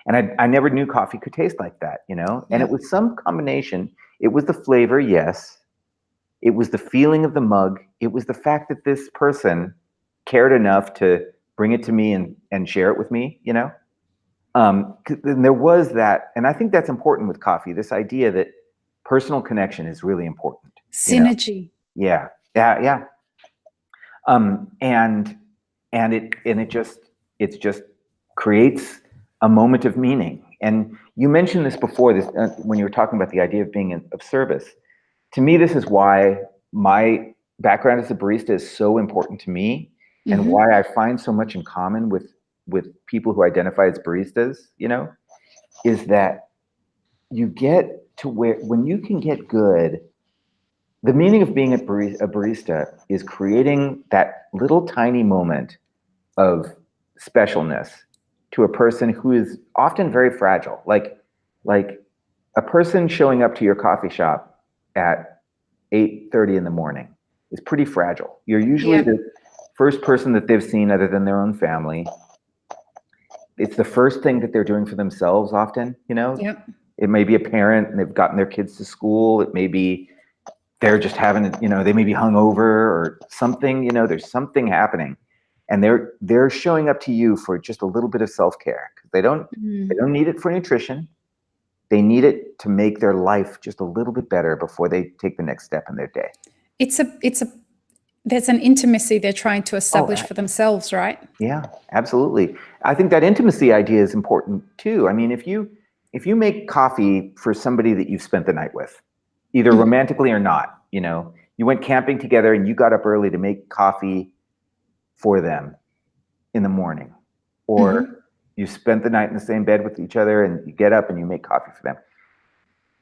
And I never knew coffee could taste like that, you know? And it was some combination. It was the flavor, yes. It was the feeling of the mug. It was the fact that this person cared enough to bring it to me and share it with me, you know? And there was that, and I think that's important with coffee, this idea that personal connection is really important. Synergy. You know? Yeah. And it just creates a moment of meaning. And you mentioned this before, when you were talking about the idea of being of service. To me, this is why my background as a barista is so important to me, and why I find so much in common with people who identify as baristas, you know, is that you get to where, when you can get good, the meaning of being a barista is creating that little tiny moment of specialness to a person who is often very fragile. Like a person showing up to your coffee shop at 8:30 in the morning is pretty fragile. You're usually the first person that they've seen other than their own family. It's the first thing that they're doing for themselves often, you know? Yep. It may be a parent and they've gotten their kids to school. It may be they're just having, you know, they may be hungover or something, you know, there's something happening. And they're showing up to you for just a little bit of self-care. They don't need it for nutrition. They need it to make their life just a little bit better before they take the next step in their day. There's an intimacy they're trying to establish for themselves, right? Yeah, absolutely. I think that intimacy idea is important too. I mean, if you make coffee for somebody that you've spent the night with, either romantically or not, you know, you went camping together and you got up early to make coffee for them in the morning, or you spent the night in the same bed with each other and you get up and you make coffee for them.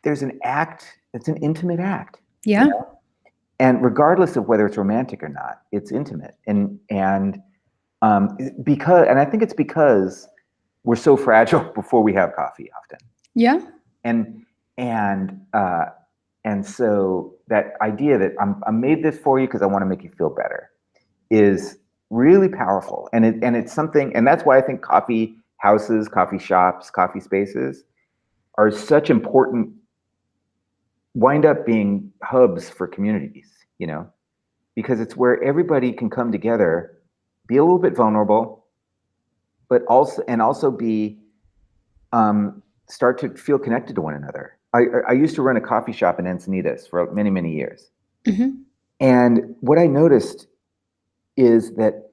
There's an act, it's an intimate act. Yeah. You know? And regardless of whether it's romantic or not, it's intimate. And I think it's because we're so fragile before we have coffee often. Yeah. And so that idea that I made this for you because I want to make you feel better is really powerful. And it's something, and that's why I think coffee houses, coffee shops, coffee spaces are such important, wind up being hubs for communities, you know, because it's where everybody can come together, be a little bit vulnerable, but also be, start to feel connected to one another. I used to run a coffee shop in Encinitas for many, many years. And what I noticed is that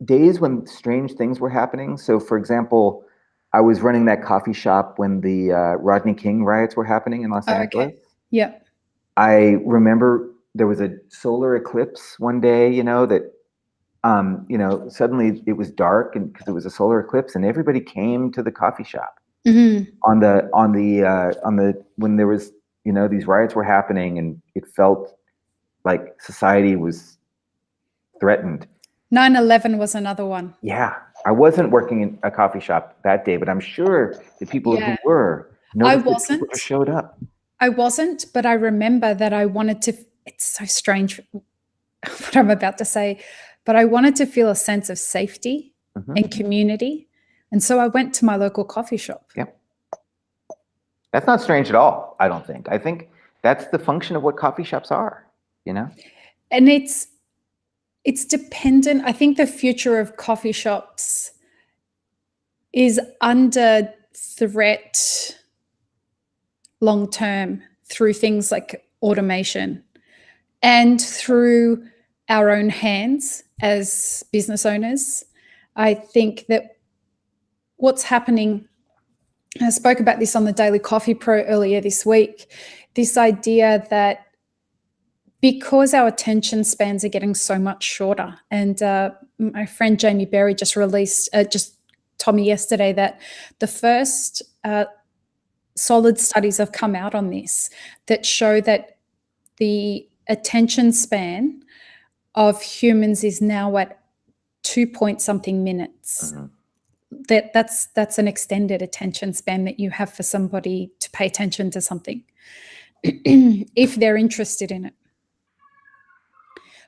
days when strange things were happening. So for example, I was running that coffee shop when the Rodney King riots were happening in Los Angeles. Okay. Yeah. I remember there was a solar eclipse one day, you know, that, you know, suddenly it was dark and because it was a solar eclipse and everybody came to the coffee shop on the when there was, you know, these riots were happening and it felt like society was threatened. 9/11 was another one. Yeah. I wasn't working in a coffee shop that day, but I'm sure the people who were, I wasn't. People just showed up. I wasn't, but I remember that I wanted to, it's so strange what I'm about to say, but I wanted to feel a sense of safety and community. And so I went to my local coffee shop. Yep. That's not strange at all, I don't think. I think that's the function of what coffee shops are, you know? And it's dependent. I think the future of coffee shops is under threat long-term through things like automation and through our own hands as business owners. I think that what's happening, I spoke about this on the Daily Coffee Pro earlier this week, this idea that because our attention spans are getting so much shorter, and my friend Jamie Berry just told me yesterday that the first solid studies have come out on this that show that the attention span of humans is now at 2-point-something minutes. That's an extended attention span that you have for somebody to pay attention to something if they're interested in it.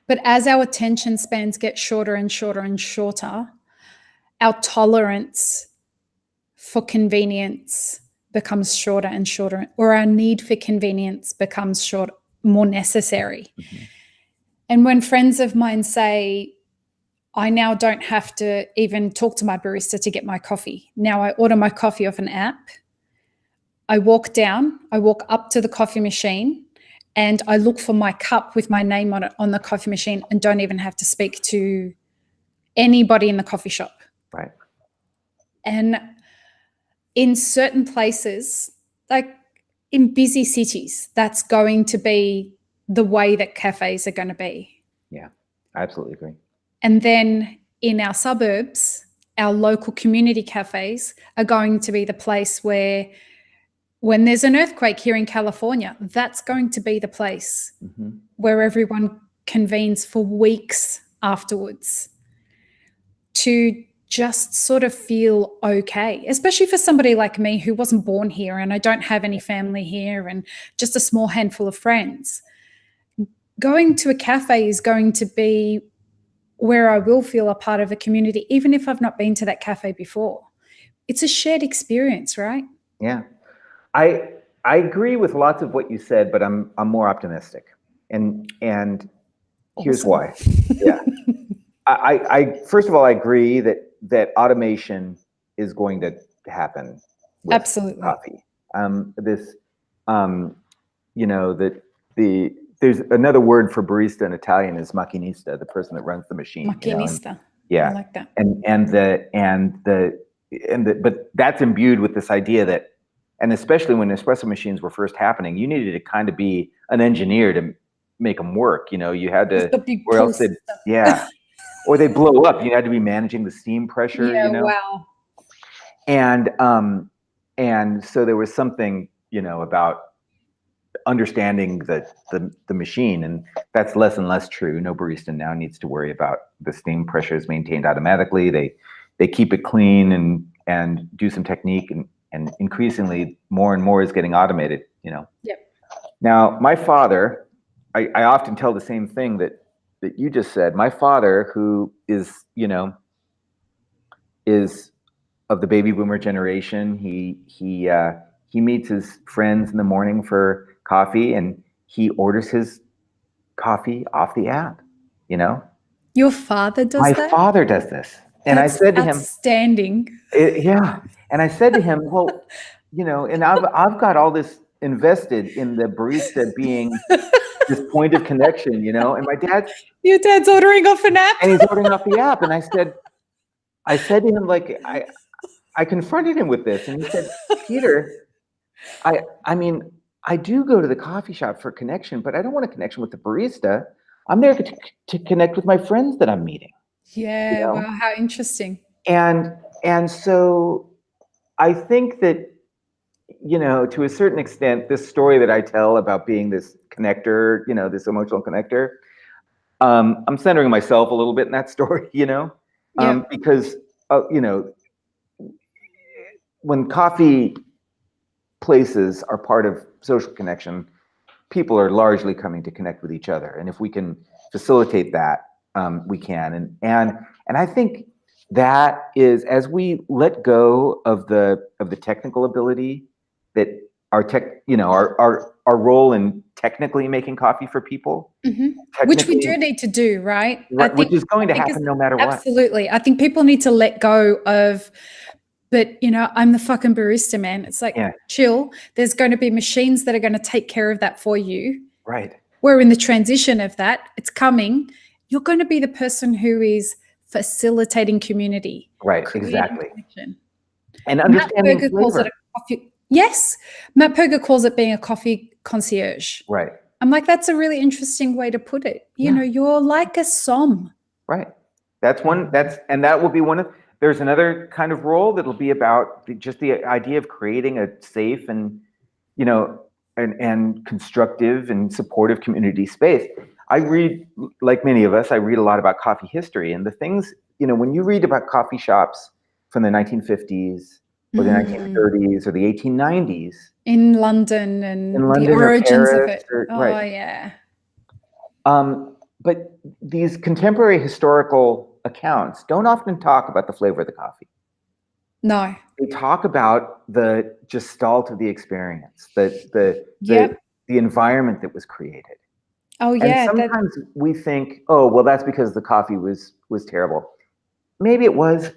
But as our attention spans get shorter and shorter and shorter, our tolerance for convenience becomes shorter and shorter, or our need for convenience becomes more necessary. And when friends of mine say, I now don't have to even talk to my barista to get my coffee. Now I order my coffee off an app. I walk up to the coffee machine, and I look for my cup with my name on it on the coffee machine, and don't even have to speak to anybody in the coffee shop. Right. And in certain places, like in busy cities, that's going to be the way that cafes are going to be. Yeah, I absolutely agree. And then in our suburbs, our local community cafes are going to be the place where, when there's an earthquake here in California, that's going to be the place where everyone convenes for weeks afterwards to just sort of feel okay, especially for somebody like me who wasn't born here and I don't have any family here and just a small handful of friends. Going to a cafe is going to be where I will feel a part of a community, even if I've not been to that cafe before. It's a shared experience, right? Yeah. I agree with lots of what you said, but I'm more optimistic. And here's why. Yeah. I first of all, I agree that automation is going to happen with Absolutely. coffee. There's another word for barista in Italian is macchinista, the person that runs the machine. Macchinista. Yeah. I like that. But that's imbued with this idea that, and especially when espresso machines were first happening, you needed to kind of be an engineer to make them work. You had to, or else they'd, or they blow up. You had to be managing the steam pressure. Yeah, wow. And so there was something, about understanding the machine, and that's less and less true. No barista now needs to worry about the steam pressure is maintained automatically. They keep it clean and do some technique, and increasingly more and more is getting automated. Yep. Now, my father, I often tell the same thing that you just said. My father, who is is of the baby boomer generation, he meets his friends in the morning for coffee, and he orders his coffee off the app. Your father does that? My father does this, and I said to him, "Outstanding." Yeah, and I said to him, well, and I've got all this invested in the barista being this point of connection, and your dad's ordering off an app, and he's ordering off the app, and I said to him, like, I confronted him with this, and he said, Peter, I mean, I do go to the coffee shop for connection, but I don't want a connection with the barista. I'm there to connect with my friends that I'm meeting. Yeah, wow, how interesting. And so I think that, to a certain extent, this story that I tell about being this connector, this emotional connector, I'm centering myself a little bit in that story, because, when coffee places are part of social connection, people are largely coming to connect with each other. And if we can facilitate that, we can. And I think that is, as we let go of the technical ability that our role in technically making coffee for people, which we do need to do, right? I think, which is going to happen no matter what. Absolutely. I think people need to let go of, but I'm the fucking barista, man. It's like, chill. There's going to be machines that are going to take care of that for you. Right. We're in the transition of that. It's coming. You're going to be the person who is facilitating community. Right, exactly. Connection. And understanding Matt Berger calls it a coffee. Yes. Matt Berger calls it being a coffee concierge. Right. I'm like, that's a really interesting way to put it. You're like a som. Right. That will be one of. There's another kind of role that'll be about just the idea of creating a safe and, and constructive and supportive community space. I read, like many of us, I read a lot about coffee history, and the things, when you read about coffee shops from the 1950s or the 1930s or the 1890s. In London and the origins of it. Right. Yeah. But these contemporary historical accounts don't often talk about the flavor of the coffee. No. They talk about the gestalt of the experience, the environment that was created. Oh And yeah. sometimes we think, oh, well, that's because the coffee was terrible. Maybe it was.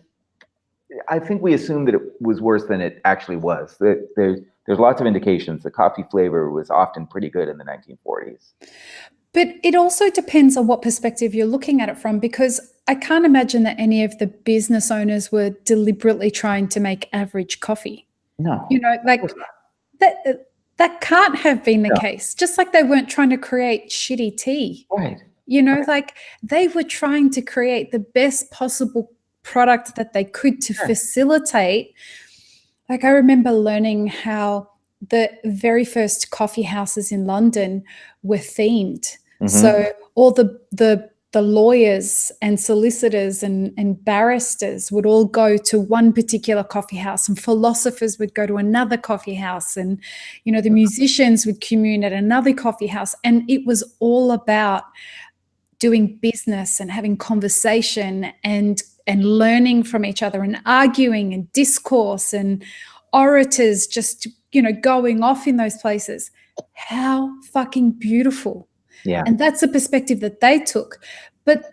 I think we assumed that it was worse than it actually was. That there's lots of indications the coffee flavor was often pretty good in the 1940s. But it also depends on what perspective you're looking at it from, because I can't imagine that any of the business owners were deliberately trying to make average coffee. No. You know, like that can't have been the case. Just like they weren't trying to create shitty tea. Right. You know, like they were trying to create the best possible product that they could to facilitate. Like I remember learning how the very first coffee houses in London were themed. So all the lawyers and solicitors and barristers would all go to one particular coffee house, and philosophers would go to another coffee house, and you know the musicians would commune at another coffee house, and it was all about doing business and having conversation and learning from each other and arguing and discourse and orators just, you know, going off in those places. How fucking beautiful. Yeah. And that's the perspective that they took. But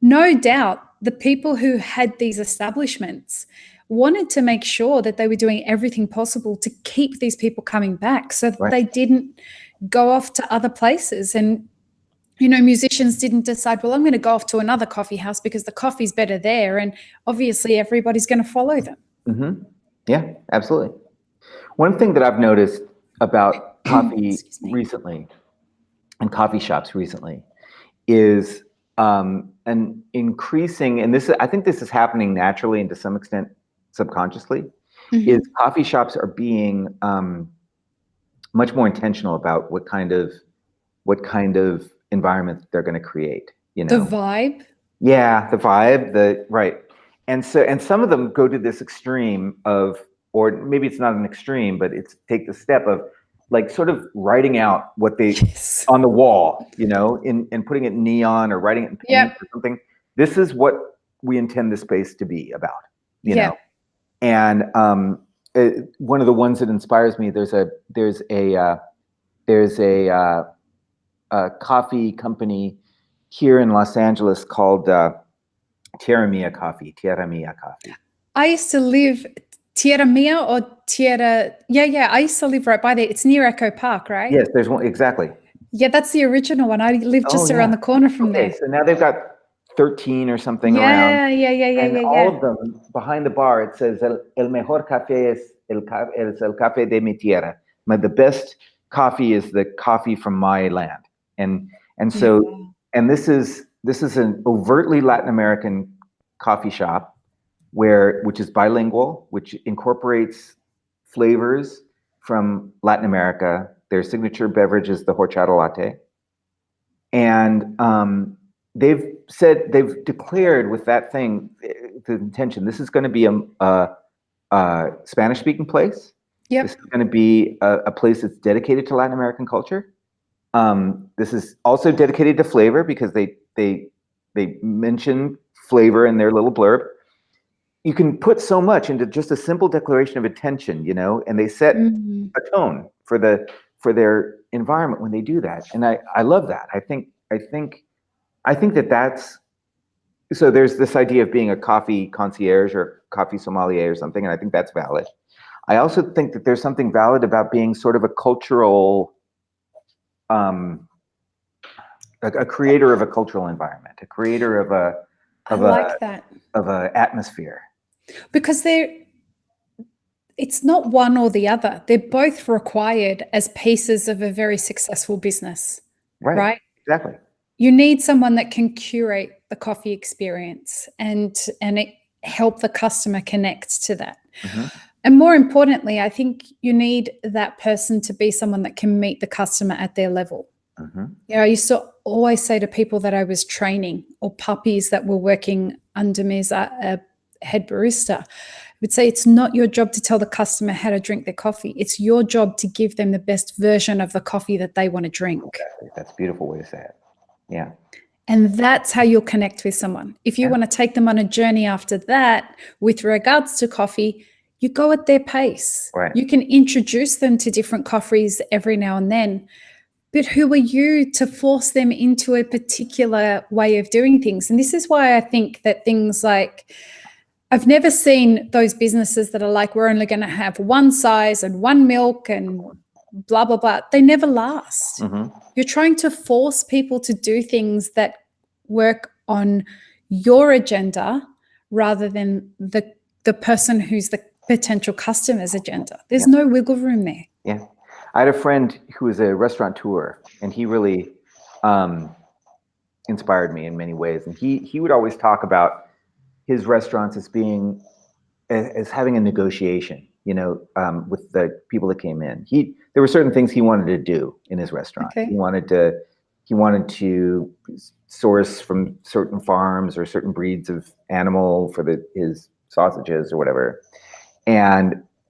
no doubt the people who had these establishments wanted to make sure that they were doing everything possible to keep these people coming back so that they didn't go off to other places. And you know, musicians didn't decide, well, I'm going to go off to another coffee house because the coffee's better there. And obviously everybody's going to follow them. Mm-hmm. Yeah, absolutely. One thing that I've noticed about coffee recently and coffee shops recently is an increasing, and I think this is happening naturally and to some extent subconsciously, is coffee shops are being much more intentional about what kind of environment they're going to create, you know. The vibe? Yeah, the vibe, right. And some of them go to this extreme of, or maybe it's not an extreme, but it's take the step of like sort of writing out what they on the wall, you know, and putting it in neon or writing it in paint or something. This is what we intend the space to be about, you know. And one of the ones that inspires me, there's a coffee company here in Los Angeles called Terra Mia Coffee. I used to live Terra Mia or Terra. Yeah. I used to live right by there. It's near Echo Park, right? Yes, there's one exactly. Yeah, that's the original one. I lived just around the corner from there. So now they've got 13 or something around. Yeah. All of them behind the bar, it says el mejor café es el café de mi tierra. The best coffee is the coffee from my land. And this is an overtly Latin American coffee shop which is bilingual, which incorporates flavors from Latin America. Their signature beverage is the horchata latte. And they've declared with that thing, the intention, this is going to be a Spanish-speaking place. Yep. This is going to be a place that's dedicated to Latin American culture. This is also dedicated to flavor because they mention flavor in their little blurb. You can put so much into just a simple declaration of intention, you know, and they set a tone for their environment when they do that. And I love that. I think that's, so there's this idea of being a coffee concierge or coffee sommelier or something, and I think that's valid. I also think that there's something valid about being sort of a cultural, a creator of a cultural environment, a creator of a atmosphere. Because it's not one or the other. They're both required as pieces of a very successful business. Right? Exactly. You need someone that can curate the coffee experience and help the customer connect to that. And more importantly, I think you need that person to be someone that can meet the customer at their level. You know, I used to always say to people that I was training, or puppies that were working under me as a head barista, I would say it's not your job to tell the customer how to drink their coffee. It's your job to give them the best version of the coffee that they want to drink. Exactly. That's a beautiful way to say it. Yeah. And that's how you'll connect with someone. If you want to take them on a journey after that, with regards to coffee, you go at their pace. Right. You can introduce them to different coffees every now and then, But who are you to force them into a particular way of doing things? And this is why I think that things like, I've never seen those businesses that are like, we're only going to have one size and one milk and blah, blah, blah. They never last. You're trying to force people to do things that work on your agenda rather than the person who's the potential customer's agenda. There's no wiggle room there. Yeah. I had a friend who was a restaurateur, and he really inspired me in many ways. And he would always talk about his restaurants as being, as having a negotiation, you know, with the people that came in. There were certain things he wanted to do in his restaurant. Okay. He wanted to source from certain farms or certain breeds of animal for his sausages or whatever.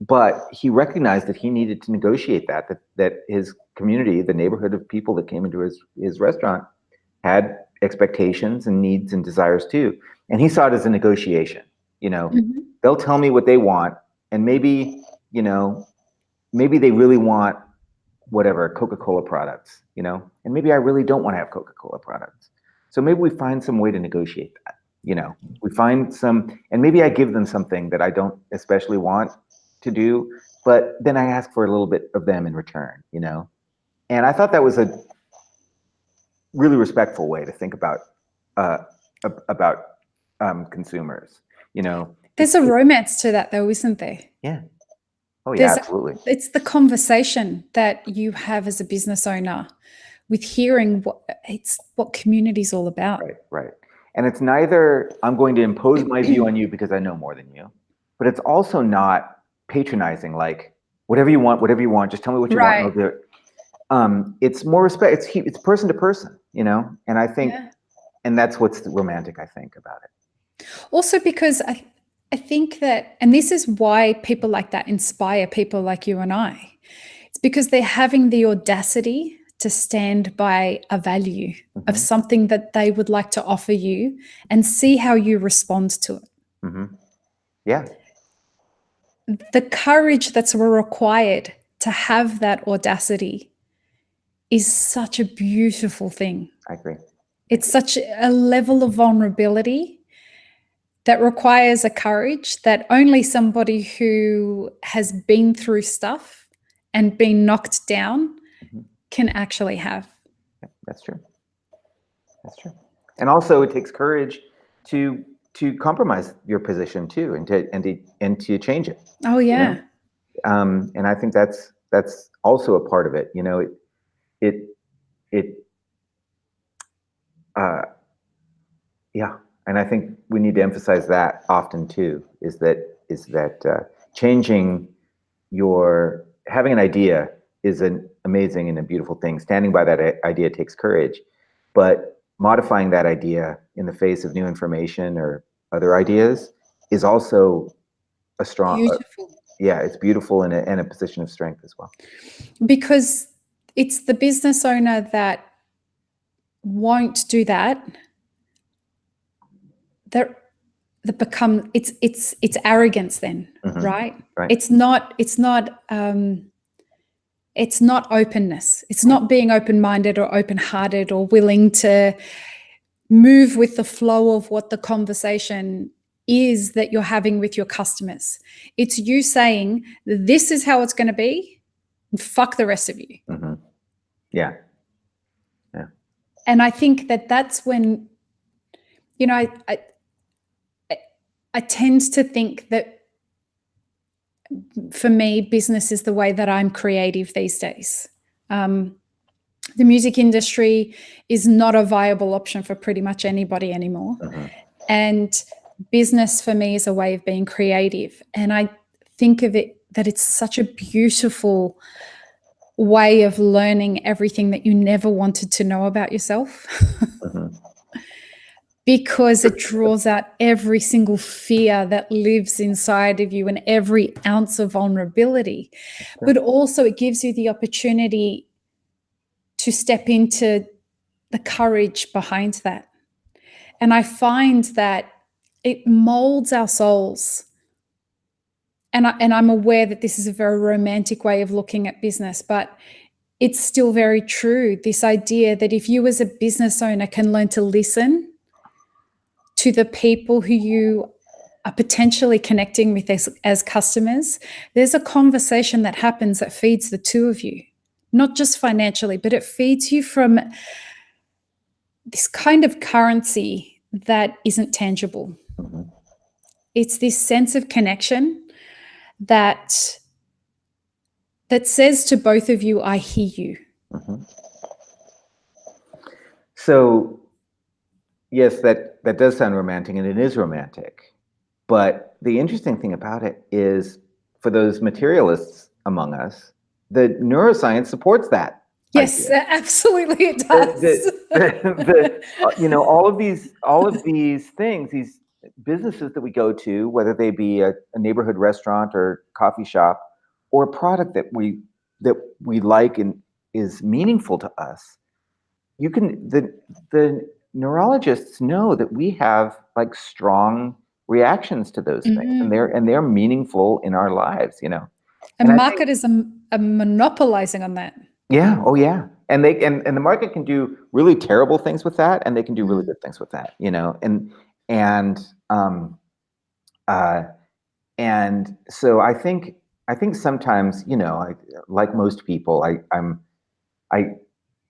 But he recognized that he needed to negotiate that his community, the neighborhood of people that came into his restaurant, had expectations and needs and desires too. And he saw it as a negotiation. You know, they'll tell me what they want, and maybe, you know, maybe they really want whatever, Coca-Cola products, you know, and maybe I really don't want to have Coca-Cola products. So maybe we find some way to negotiate that. You know, we find and maybe I give them something that I don't especially want to do, but then I ask for a little bit of them in return, you know? And I thought that was a really respectful way to think about consumers, you know? There's a romance to that though, isn't there? Yeah. Oh yeah, absolutely. It's the conversation that you have as a business owner with hearing what community's all about. Right. And it's neither I'm going to impose my view on you because I know more than you, but it's also not patronizing, like whatever you want, just tell me what you want and I'll do it. It's more respect. It's person to person, you know? And I think, and that's what's romantic, I think, about it. Also because I think that, and this is why people like that inspire people like you and I, it's because they're having the audacity to stand by a value of something that they would like to offer you and see how you respond to it. Yeah. The courage that's required to have that audacity is such a beautiful thing. I agree. It's such a level of vulnerability that requires a courage that only somebody who has been through stuff and been knocked down can actually have. Yeah, that's true. And also it takes courage to compromise your position too, and to change it. Oh yeah. You know? And I think that's also a part of it. You know, yeah. And I think we need to emphasize that often too, is that having an idea is an amazing and a beautiful thing. Standing by that idea takes courage, but modifying that idea in the face of new information or other ideas is also a strong, beautiful. It's beautiful and a position of strength as well. Because it's the business owner that won't do that become it's arrogance then, right? It's not openness. It's not being open-minded or open-hearted or willing to move with the flow of what the conversation is that you're having with your customers. It's you saying, this is how it's going to be, and fuck the rest of you. Yeah. And I think that's when, you know, I tend to think that for me, business is the way that I'm creative these days. The music industry is not a viable option for pretty much anybody anymore. And business for me is a way of being creative. And I think of it that it's such a beautiful way of learning everything that you never wanted to know about yourself. Because it draws out every single fear that lives inside of you and every ounce of vulnerability. But also it gives you the opportunity to step into the courage behind that. And I find that it molds our souls. And I'm aware that this is a very romantic way of looking at business, but it's still very true. This idea that if you as a business owner can learn to listen to the people who you are potentially connecting with as customers, there's a conversation that happens that feeds the two of you, not just financially, but it feeds you from this kind of currency that isn't tangible. Mm-hmm. It's this sense of connection that says to both of you, I hear you. Mm-hmm. So, yes, that does sound romantic, and it is romantic. But the interesting thing about it is, for those materialists among us, the neuroscience supports that. Yes, idea. Absolutely, it does. All of these things, these businesses that we go to, whether they be a neighborhood restaurant or coffee shop, or a product that we like and is meaningful to us, the neurologists know that we have like strong reactions to those things, and they're meaningful in our lives, And marketers are monopolizing on that. Yeah. Oh, yeah. And the market can do really terrible things with that, and they can do really good things with that, and so I think sometimes, like most people, I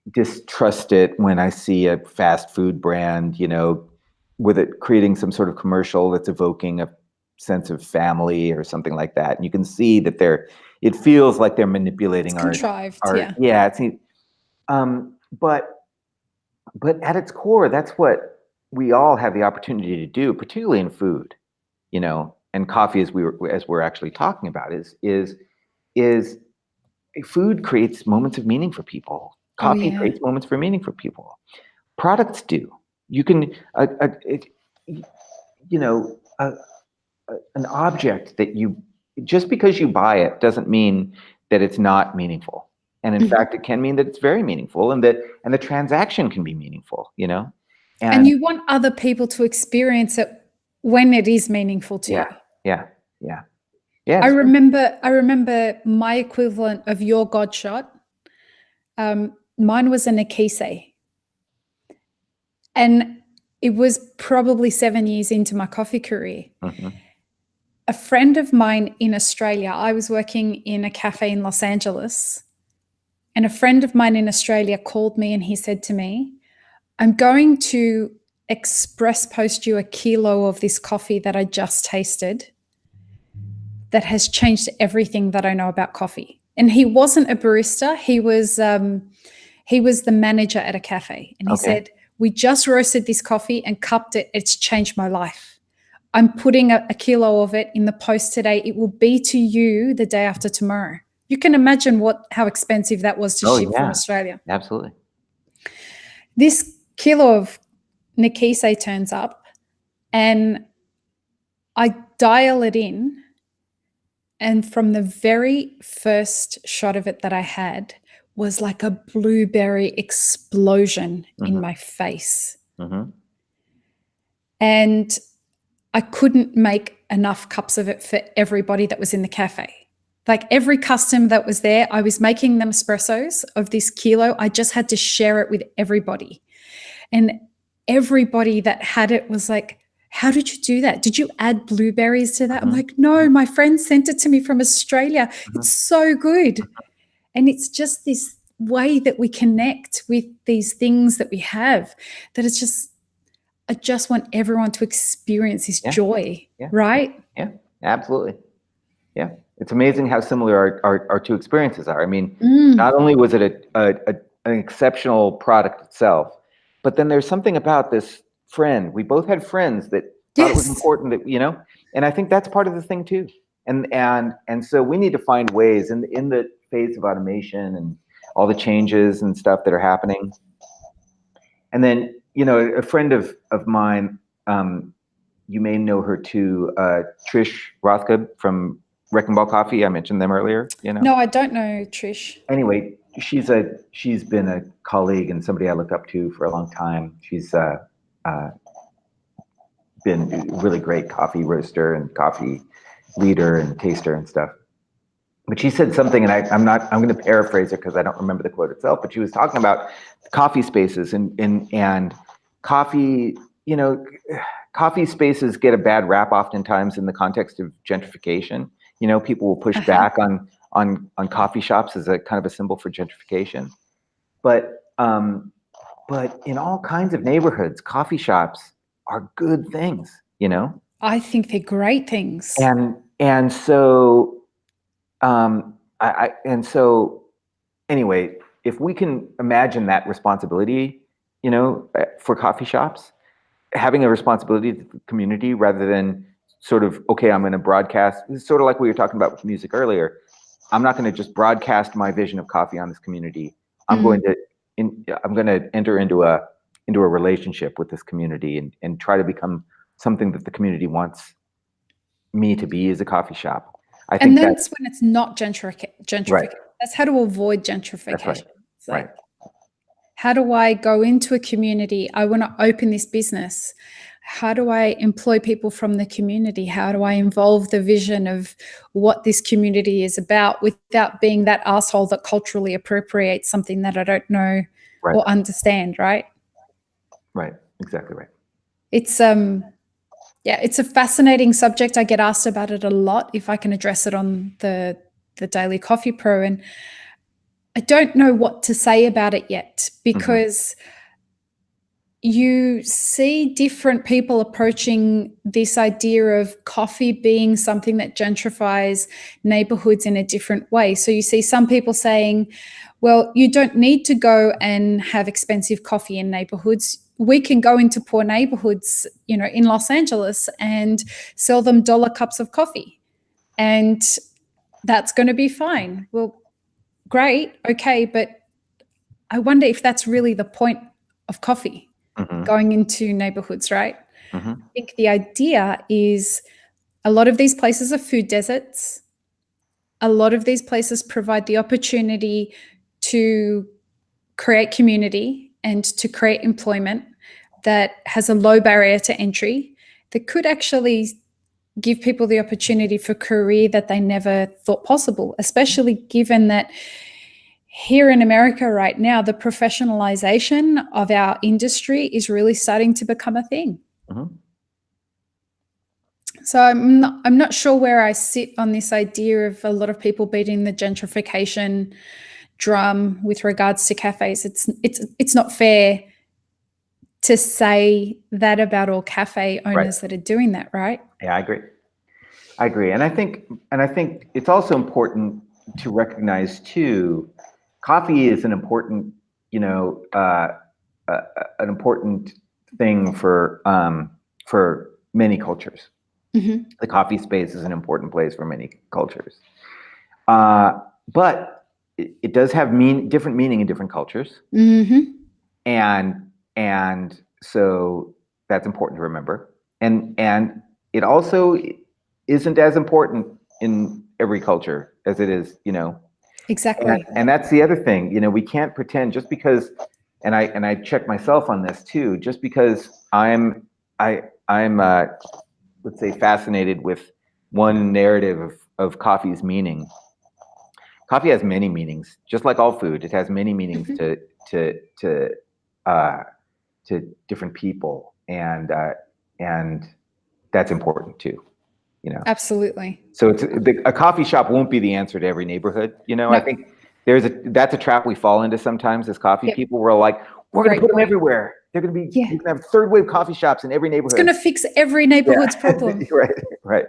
distrust it when I see a fast food brand, with it creating some sort of commercial that's evoking a sense of family or something like that. And you can see that it feels like they're manipulating it's contrived, but at its core, that's what we all have the opportunity to do, particularly in food, and coffee, as we're actually talking about, is food creates moments of meaning for people. Coffee creates moments for meaning for people. Products do. You can, an object that just because you buy it doesn't mean that it's not meaningful. And in fact, it can mean that it's very meaningful, and the transaction can be meaningful, And you want other people to experience it when it is meaningful to you. Yeah. I remember my equivalent of your God shot. Mine was a Nikise. And it was probably 7 years into my coffee career. Mm-hmm. A friend of mine in Australia, I was working in a cafe in Los Angeles, and a friend of mine in Australia called me and he said to me, I'm going to express post you a kilo of this coffee that I just tasted that has changed everything that I know about coffee. And he wasn't a barista. He was the manager at a cafe. And he said, we just roasted this coffee and cupped it. It's changed my life. I'm putting a kilo of it in the post today. It will be to you the day after tomorrow. You can imagine how expensive that was to ship from Australia. Absolutely. This kilo of Nikise turns up, and I dial it in. And from the very first shot of it that I had was like a blueberry explosion in my face. Mm-hmm. And I couldn't make enough cups of it for everybody that was in the cafe. Like every customer that was there, I was making them espressos of this kilo. I just had to share it with everybody. And everybody that had it was like, how did you do that? Did you add blueberries to that? I'm like, no, my friend sent it to me from Australia. It's so good. And it's just this way that we connect with these things that we have, that it's just, I just want everyone to experience this joy, right? Yeah, absolutely. Yeah. It's amazing how similar our two experiences are. I mean, not only was it an exceptional product itself, but then there's something about this friend. We both had friends that thought it was important that, and I think that's part of the thing too. And so we need to find ways in the phase of automation and all the changes and stuff that are happening. And then, a friend of mine, you may know her too, Trish Rothkub from Wrecking Ball Coffee. I mentioned them earlier, No, I don't know Trish. Anyway, she's been a colleague and somebody I look up to for a long time. She's been a really great coffee roaster and coffee leader and taster and stuff. but she said something, and I'm going to paraphrase it because I don't remember the quote itself, but she was talking about coffee spaces and coffee, coffee spaces get a bad rap oftentimes in the context of gentrification. People will push back on coffee shops as a kind of a symbol for gentrification. But in all kinds of neighborhoods, coffee shops are good things, I think they're great things. And so anyway, if we can imagine that responsibility, for coffee shops, having a responsibility to the community rather than sort of, okay, I'm going to broadcast. This is sort of like we were talking about with music earlier. I'm not going to just broadcast my vision of coffee on this community. I'm going to enter into a relationship with this community and try to become something that the community wants me to be as a coffee shop. I think that's when it's not gentrification. Right. That's how to avoid gentrification. That's right. It's like, how do I go into a community? I want to open this business. How do I employ people from the community? How do I involve the vision of what this community is about without being that asshole that culturally appropriates something that I don't know or understand, right? Right, exactly right. It's it's a fascinating subject. I get asked about it a lot if I can address it on the Daily Coffee Pro, and I don't know what to say about it yet because you see different people approaching this idea of coffee being something that gentrifies neighborhoods in a different way. So you see some people saying, well, you don't need to go and have expensive coffee in neighborhoods. We can go into poor neighborhoods, in Los Angeles and sell them dollar cups of coffee. And that's going to be fine. Well, great. Okay. But I wonder if that's really the point of coffee, going into neighborhoods, right? I think the idea is a lot of these places are food deserts. A lot of these places provide the opportunity to create community and to create employment that has a low barrier to entry, that could actually give people the opportunity for career that they never thought possible, especially given that here in America right now, the professionalization of our industry is really starting to become a thing. So I'm not sure where I sit on this idea of a lot of people beating the gentrification drum with regards to cafes. It's not fair to say that about all cafe owners that are doing that, right? Yeah, I agree. And I think it's also important to recognize too, coffee is an important, an important thing for many cultures. The coffee space is an important place for many cultures. But it does have different meaning in different cultures. And so that's important to remember. And it also isn't as important in every culture as it is, Exactly. And that's the other thing, we can't pretend just because, and I check myself on this too, just because I'm let's say fascinated with one narrative of coffee's meaning. Coffee has many meanings, just like all food. It has many meanings to different people, and that's important too. Absolutely. So a coffee shop won't be the answer to every neighborhood. I think that's a trap we fall into sometimes as coffee people. We're like, we're going to put them everywhere. They're going to be, you can have third wave coffee shops in every neighborhood. It's going to fix every neighborhood's problem. Right.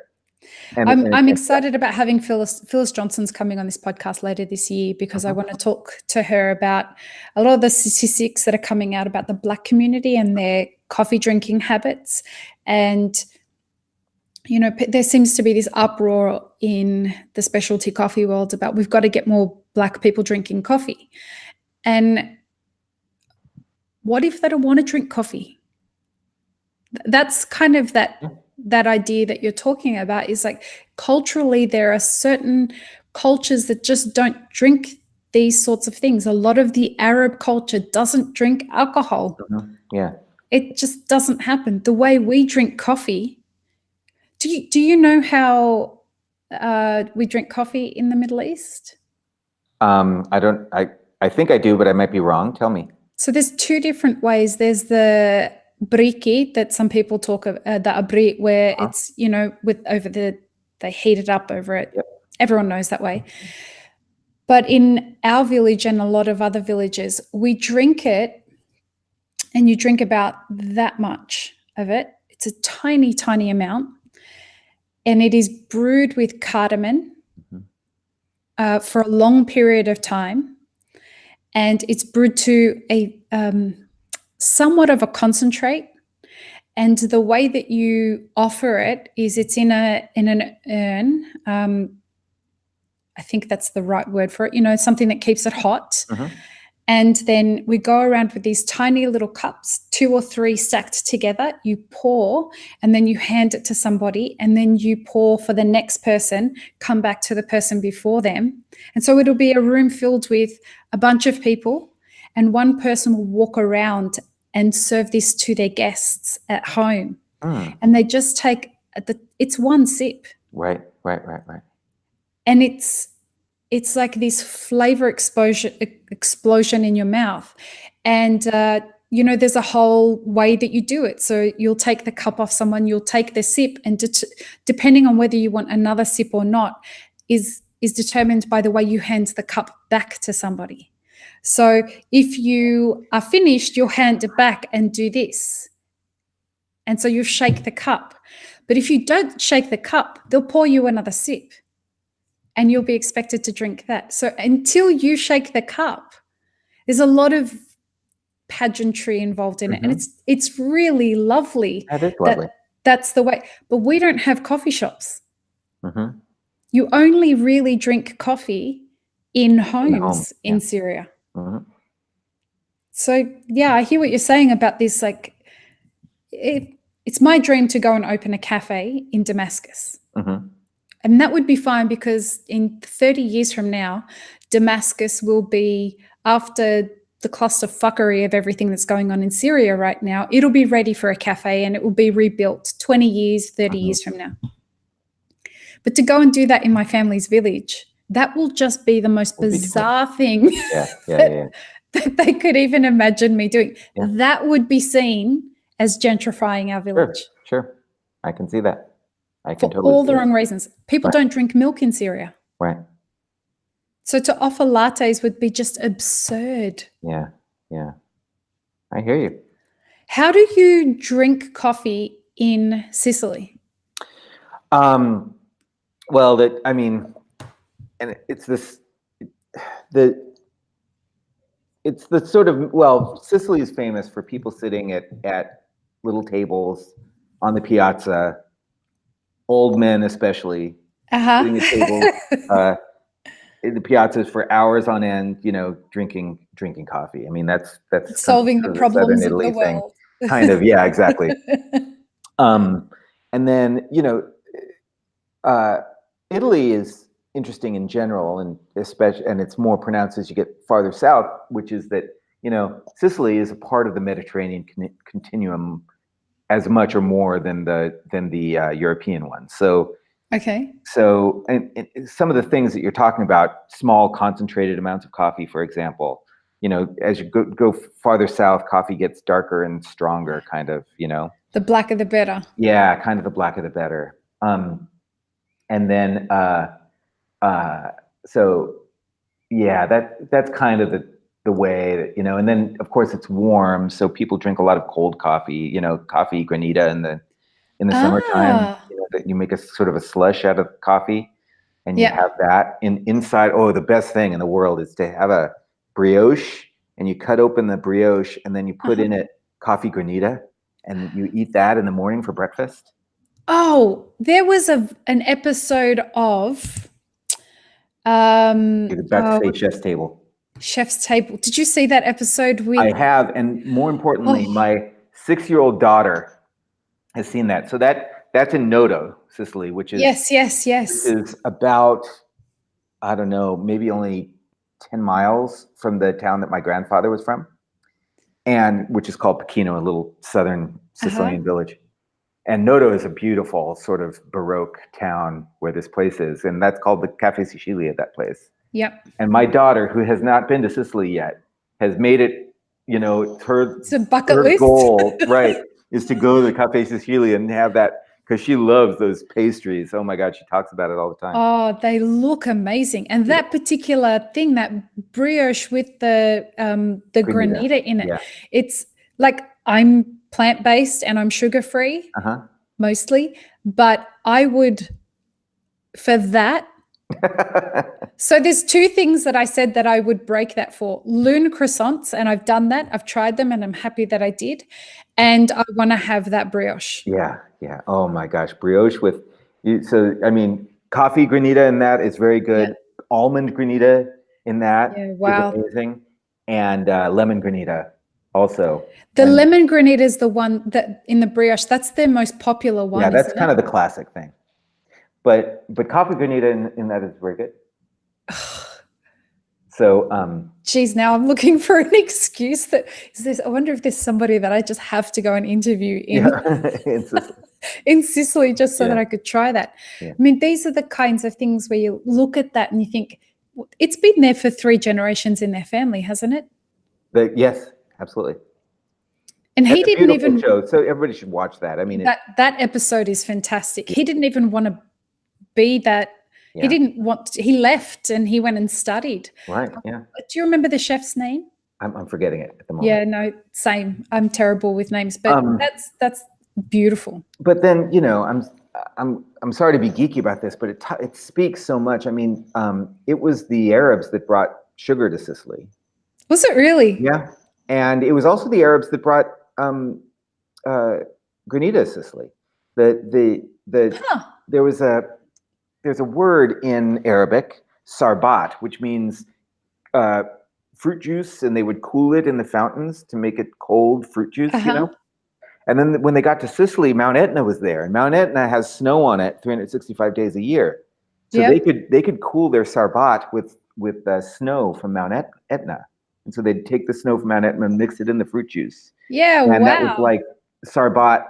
And I'm excited about having Phyllis Johnson's coming on this podcast later this year because I want to talk to her about a lot of the statistics that are coming out about the Black community and their coffee drinking habits. And there seems to be this uproar in the specialty coffee world about we've got to get more Black people drinking coffee. And what if they don't want to drink coffee? That's kind of that idea that you're talking about is like culturally there are certain cultures that just don't drink these sorts of things. A lot of the Arab culture doesn't drink alcohol. Yeah. It just doesn't happen. The way we drink coffee, do you know how we drink coffee in the Middle East? I think I do, but I might be wrong. Tell me. So there's two different ways. There's the briki that some people talk of, the abri, where it's, you know, they heat it up over it. Yep. Everyone knows that way. But in our village and a lot of other villages, we drink it, and you drink about that much of it. It's a tiny, tiny amount. And it is brewed with cardamom for a long period of time. And it's brewed to a somewhat of a concentrate. And the way that you offer it is it's in an urn. I think that's the right word for it. You know, something that keeps it hot. And then we go around with these tiny little cups, 2 or 3 stacked together. You pour, and then you hand it to somebody, and then you pour for the next person, come back to the person before them. And so it'll be a room filled with a bunch of people, and one person will walk around and serve this to their guests at home. And they just take it's one sip. Right. And it's like this flavor explosion in your mouth. And, you know, there's a whole way that you do it. So you'll take the cup off someone, you'll take the sip, and depending on whether you want another sip or not is determined by the way you hand the cup back to somebody. So if you are finished, you'll hand it back and do this. And so you shake the cup. But if you don't shake the cup, they'll pour you another sip, and you'll be expected to drink that. So until you shake the cup, there's a lot of pageantry involved in it. And it's really lovely. That is lovely. That's the way. But we don't have coffee shops. You only really drink coffee in homes in Syria. So, yeah, I hear what you're saying about this. Like, it's my dream to go and open a cafe in Damascus. And that would be fine, because in 30 years from now, Damascus will be, after the clusterfuckery of everything that's going on in Syria right now, it'll be ready for a cafe, and it will be rebuilt 20 years, 30 years from now. But to go and do that in my family's village, that will just be the most bizarre thing that they could even imagine me doing. That would be seen as gentrifying our village. Sure. I can see that. For all the wrong reasons. People don't drink milk in Syria. Right. So to offer lattes would be just absurd. Yeah. I hear you. How do you drink coffee in Sicily? And it's the sort of, Sicily is famous for people sitting at little tables on the piazza. Old men, especially, sitting at tables in the piazzas for hours on end, you know, drinking coffee. I mean, that's solving the problems of the world. Kind of, yeah, exactly. And then, you know, Italy is interesting in general, and it's more pronounced as you get farther south, which is that, you know, Sicily is a part of the Mediterranean continuum as much or more than the European one. So So and some of the things that you're talking about, small concentrated amounts of coffee, for example, you know, as you go farther south, coffee gets darker and stronger, kind of, you know. The blacker the better. Yeah, kind of the blacker the better. And then so yeah, that's kind of the way that, you know, and then of course it's warm, so people drink a lot of cold coffee, you know, coffee granita in the summertime, you know, that you make a sort of a slush out of coffee, and you have that inside. Oh, the best thing in the world is to have a brioche, and you cut open the brioche, and then you put in it coffee granita, and you eat that in the morning for breakfast. Oh, there was an episode of You're about to say Chef's Table. Chef's Table. Did you see that episode with? I have, and more importantly, my 6-year-old daughter has seen that. So that's in Noto, Sicily, which is yes. Is about, I don't know, maybe only 10 miles from the town that my grandfather was from, and which is called Pechino, a little southern Sicilian village. And Noto is a beautiful sort of Baroque town where this place is. And that's called the Cafe Sicilia, that place. Yep. And my daughter, who has not been to Sicily yet, has made it, it's a bucket list. Goal, right, is to go to the Cafe Sicilia and have that, because she loves those pastries. Oh my God, she talks about it all the time. Oh, they look amazing. And that particular thing, that brioche with the granita in it, it's like, I'm plant-based and I'm sugar-free mostly, but I would, for that, so there's two things that I said that I would break that for. Lune croissants, and I've done that. I've tried them and I'm happy that I did. And I want to have that brioche. Yeah. Oh my gosh, brioche with, so I mean, coffee granita in that is very good. Yeah. Almond granita in that is amazing. And lemon granita also. The lemon granita is the one that in the brioche, that's their most popular one. Yeah, that's kind of the classic thing. But coffee granita in that is very good. So geez, now I'm looking for an excuse that is this. I wonder if there's somebody that I just have to go and interview in Sicily. In Sicily, just so that I could try that. Yeah. I mean, these are the kinds of things where you look at that and you think, it's been there for 3 generations in their family, hasn't it? Yes, absolutely. And he didn't even show, so everybody should watch that. I mean, that episode is fantastic. He didn't even want to be that. Yeah. He didn't want to, he left and he went and studied. Right. Yeah. Do you remember the chef's name? I'm forgetting it at the moment. Yeah, no, same. I'm terrible with names, but that's beautiful. But then, I'm sorry to be geeky about this, but it speaks so much. I mean, it was the Arabs that brought sugar to Sicily. Was it really? Yeah. And it was also the Arabs that brought granita to Sicily. There's a word in Arabic, sarbat, which means fruit juice, and they would cool it in the fountains to make it cold fruit juice, And then when they got to Sicily, Mount Etna was there, and Mount Etna has snow on it 365 days a year. So they could cool their sarbat with snow from Mount Etna. And so they'd take the snow from Mount Etna and mix it in the fruit juice. Yeah, and that was like sarbat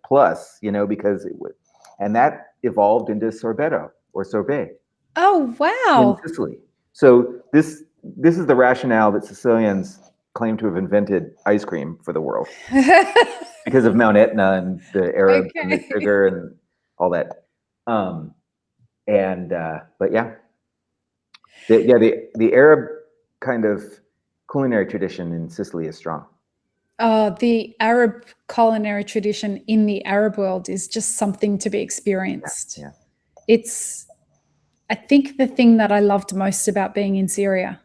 plus, because it would, and that evolved into sorbetto or sorbet. Oh, wow. In Sicily. So this is the rationale that Sicilians claim to have invented ice cream for the world because of Mount Etna and the Arabs and the sugar and all that. But yeah, the Arab kind of culinary tradition in Sicily is strong. The Arab culinary tradition in the Arab world is just something to be experienced. Yeah. It's, I think, the thing that I loved most about being in Syria.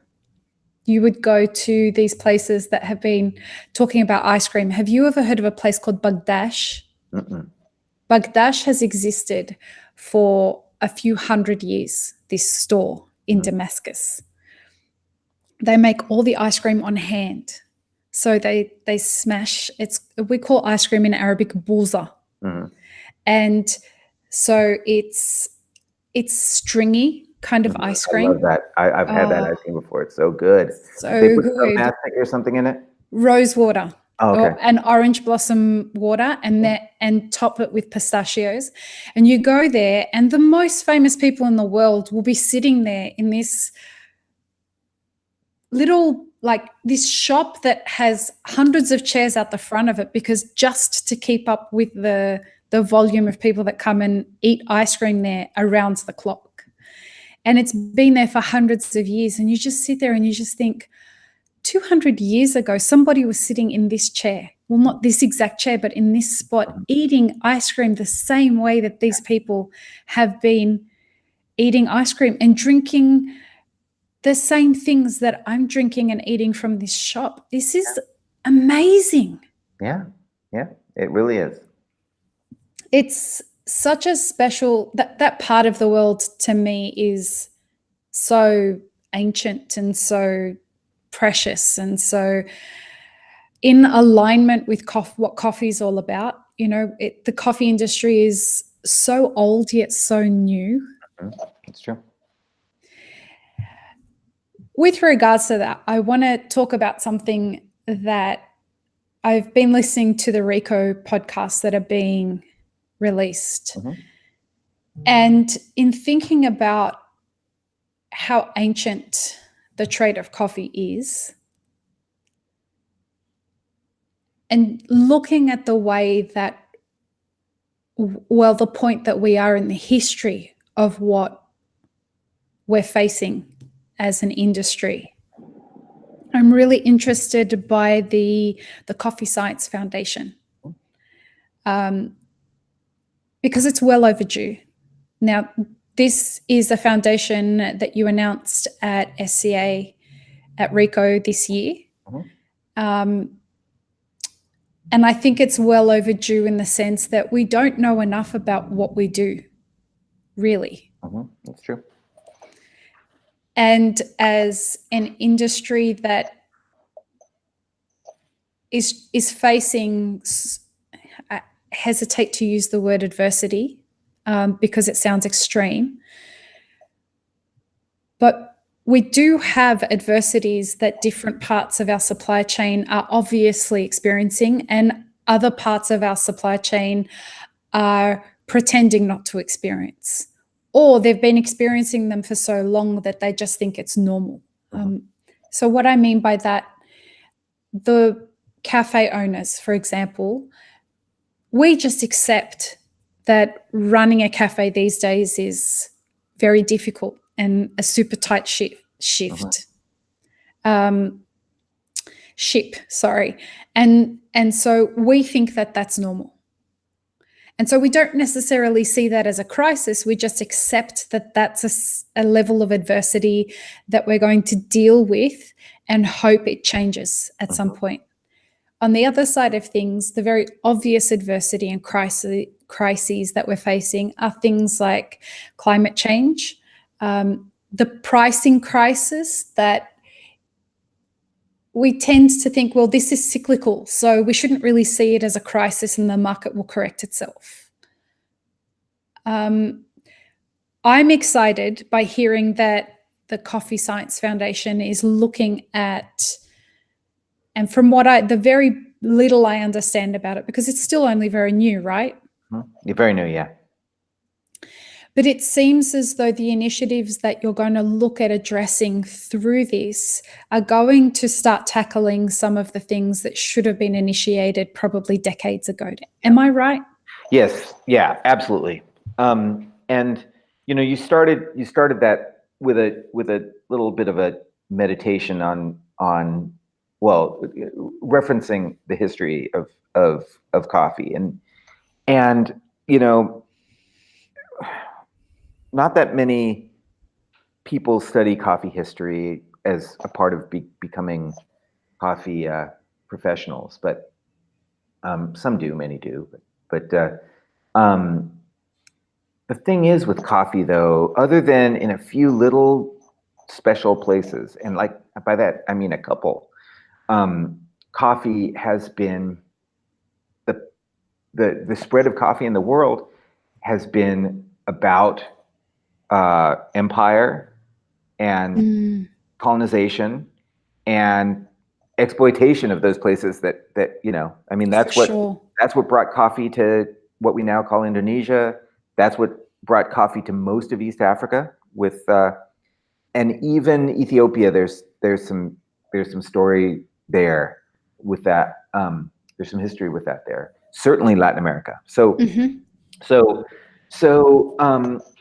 You would go to these places that have been talking about ice cream. Have you ever heard of a place called Bagdash? Mm-mm. Bagdash has existed for a few hundred years, this store in Damascus. They make all the ice cream on hand. So they smash, we call ice cream in Arabic boulza. Mm-hmm. And so it's stringy kind of ice cream. I love that. I've had that ice cream before. It's so good. So they put good. mastic or something in it? Rose water. Oh, okay. And orange blossom water, and top it with pistachios. And you go there, and the most famous people in the world will be sitting there in this little, like this shop that has hundreds of chairs out the front of it, because just to keep up with the volume of people that come and eat ice cream there around the clock. And it's been there for hundreds of years. And you just sit there and you just think, 200 years ago, somebody was sitting in this chair. Well, not this exact chair, but in this spot, eating ice cream the same way that these people have been eating ice cream and drinking the same things that I'm drinking and eating from this shop. This is amazing. Yeah, it really is. It's such a special, that part of the world to me is so ancient and so precious and so in alignment with what coffee is all about. The coffee industry is so old yet so new. It's true. With regards to that, I want to talk about something that I've been listening to the Rico podcasts that are being released. And in thinking about how ancient the trade of coffee is, and looking at the way that, well, the point that we are in the history of what we're facing as an industry, I'm really interested by the Coffee Science Foundation, because it's well overdue. Now, this is a foundation that you announced at SCA at RICO this year. And I think it's well overdue in the sense that we don't know enough about what we do, really. That's true. And as an industry that is facing, I hesitate to use the word adversity because it sounds extreme, but we do have adversities that different parts of our supply chain are obviously experiencing, and other parts of our supply chain are pretending not to experience, or they've been experiencing them for so long that they just think it's normal. So what I mean by that, the cafe owners, for example, we just accept that running a cafe these days is very difficult and a super tight ship. And so we think that that's normal. And so we don't necessarily see that as a crisis. We just accept that that's a level of adversity that we're going to deal with and hope it changes at some point. On the other side of things, the very obvious adversity and crises that we're facing are things like climate change, the pricing crisis that we tend to think, well, this is cyclical, so we shouldn't really see it as a crisis and the market will correct itself. I'm excited by hearing that the Coffee Science Foundation is looking at, and from what the very little I understand about it, because it's still only very new, right? Very new, yeah. But it seems as though the initiatives that you're going to look at addressing through this are going to start tackling some of the things that should have been initiated probably decades ago. Am I right? Yes. Yeah, absolutely. And you started that with a little bit of a meditation on referencing the history of coffee and not that many people study coffee history as a part of becoming coffee professionals, but some do, many do. But the thing is with coffee, though, other than in a few little special places, and like by that I mean a couple, coffee has been the spread of coffee in the world has been about empire and colonization and exploitation of those places that that's what brought coffee to what we now call Indonesia. That's what brought coffee to most of East Africa, with and even Ethiopia. There's some story there with that. There's some history with that there. Certainly Latin America. So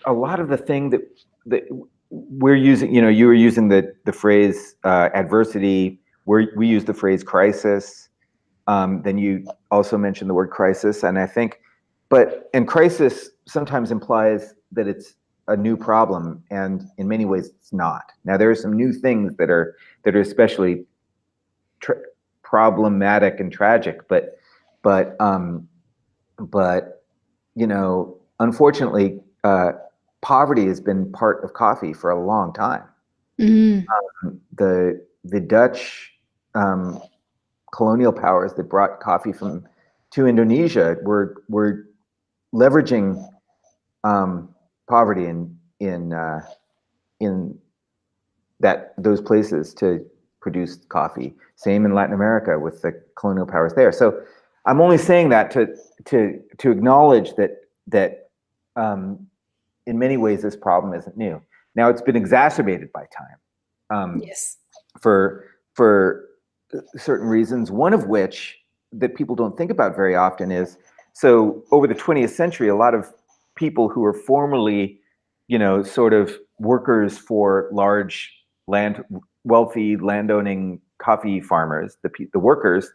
a lot of the thing that we're using, you were using the phrase adversity. We use the phrase crisis. Then you also mentioned the word crisis, and I think, and crisis sometimes implies that it's a new problem, and in many ways it's not. Now there are some new things that are especially problematic and tragic, but unfortunately, poverty has been part of coffee for a long time. The Dutch colonial powers that brought coffee to Indonesia were leveraging poverty in those places to produce coffee. Same in Latin America with the colonial powers there. So I'm only saying that to acknowledge that that in many ways this problem isn't new. Now it's been exacerbated by time. Yes. For certain reasons, one of which that people don't think about very often is, so over the 20th century, a lot of people who were formerly, sort of workers for large wealthy landowning coffee farmers, the workers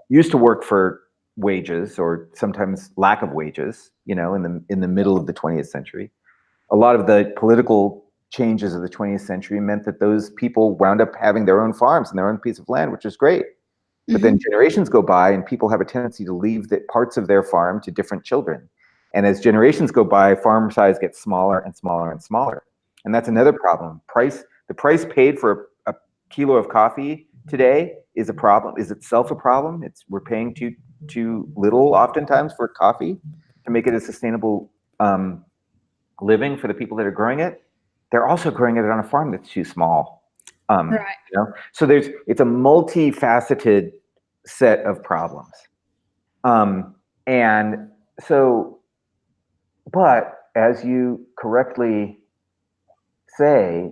used to work for wages or sometimes lack of wages, in the middle of the 20th century. A lot of the political changes of the 20th century meant that those people wound up having their own farms and their own piece of land, which is great. But then generations go by and people have a tendency to leave the parts of their farm to different children. And as generations go by, farm size gets smaller and smaller and smaller. And that's another problem. The price paid for a kilo of coffee today is a problem, is itself a problem. We're paying too little oftentimes for coffee to make it a sustainable living for the people that are growing it. They're also growing it on a farm that's too small. Right. So it's a multifaceted set of problems. And so, but as you correctly say,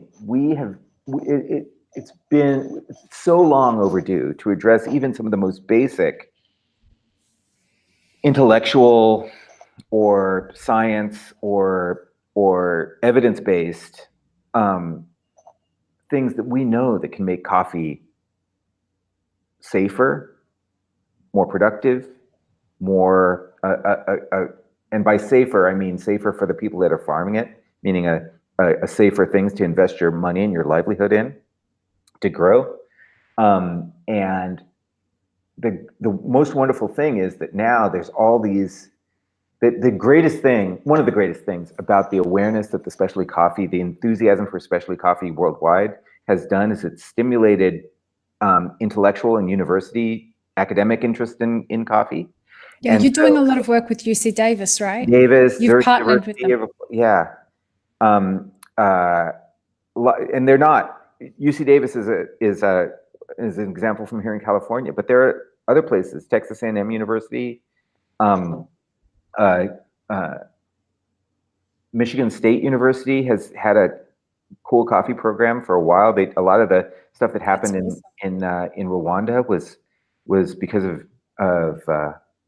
it's been so long overdue to address even some of the most basic intellectual or science or evidence-based things that we know that can make coffee safer, more productive, more, and by safer, I mean safer for the people that are farming it, meaning a safer things to invest your money and your livelihood in, to grow. And the most wonderful thing is that now there's all these, the greatest thing, one of the greatest things about the awareness that the enthusiasm for specialty coffee worldwide has done is it's stimulated intellectual and university academic interest in coffee. Yeah, and you're doing a lot of work with UC Davis, right? You've partnered with them. Yeah. And they're not, UC Davis is an example from here in California, but there are other places, Texas A&M University, Michigan State University has had a cool coffee program for a while. A lot of the stuff that happened in Rwanda was because of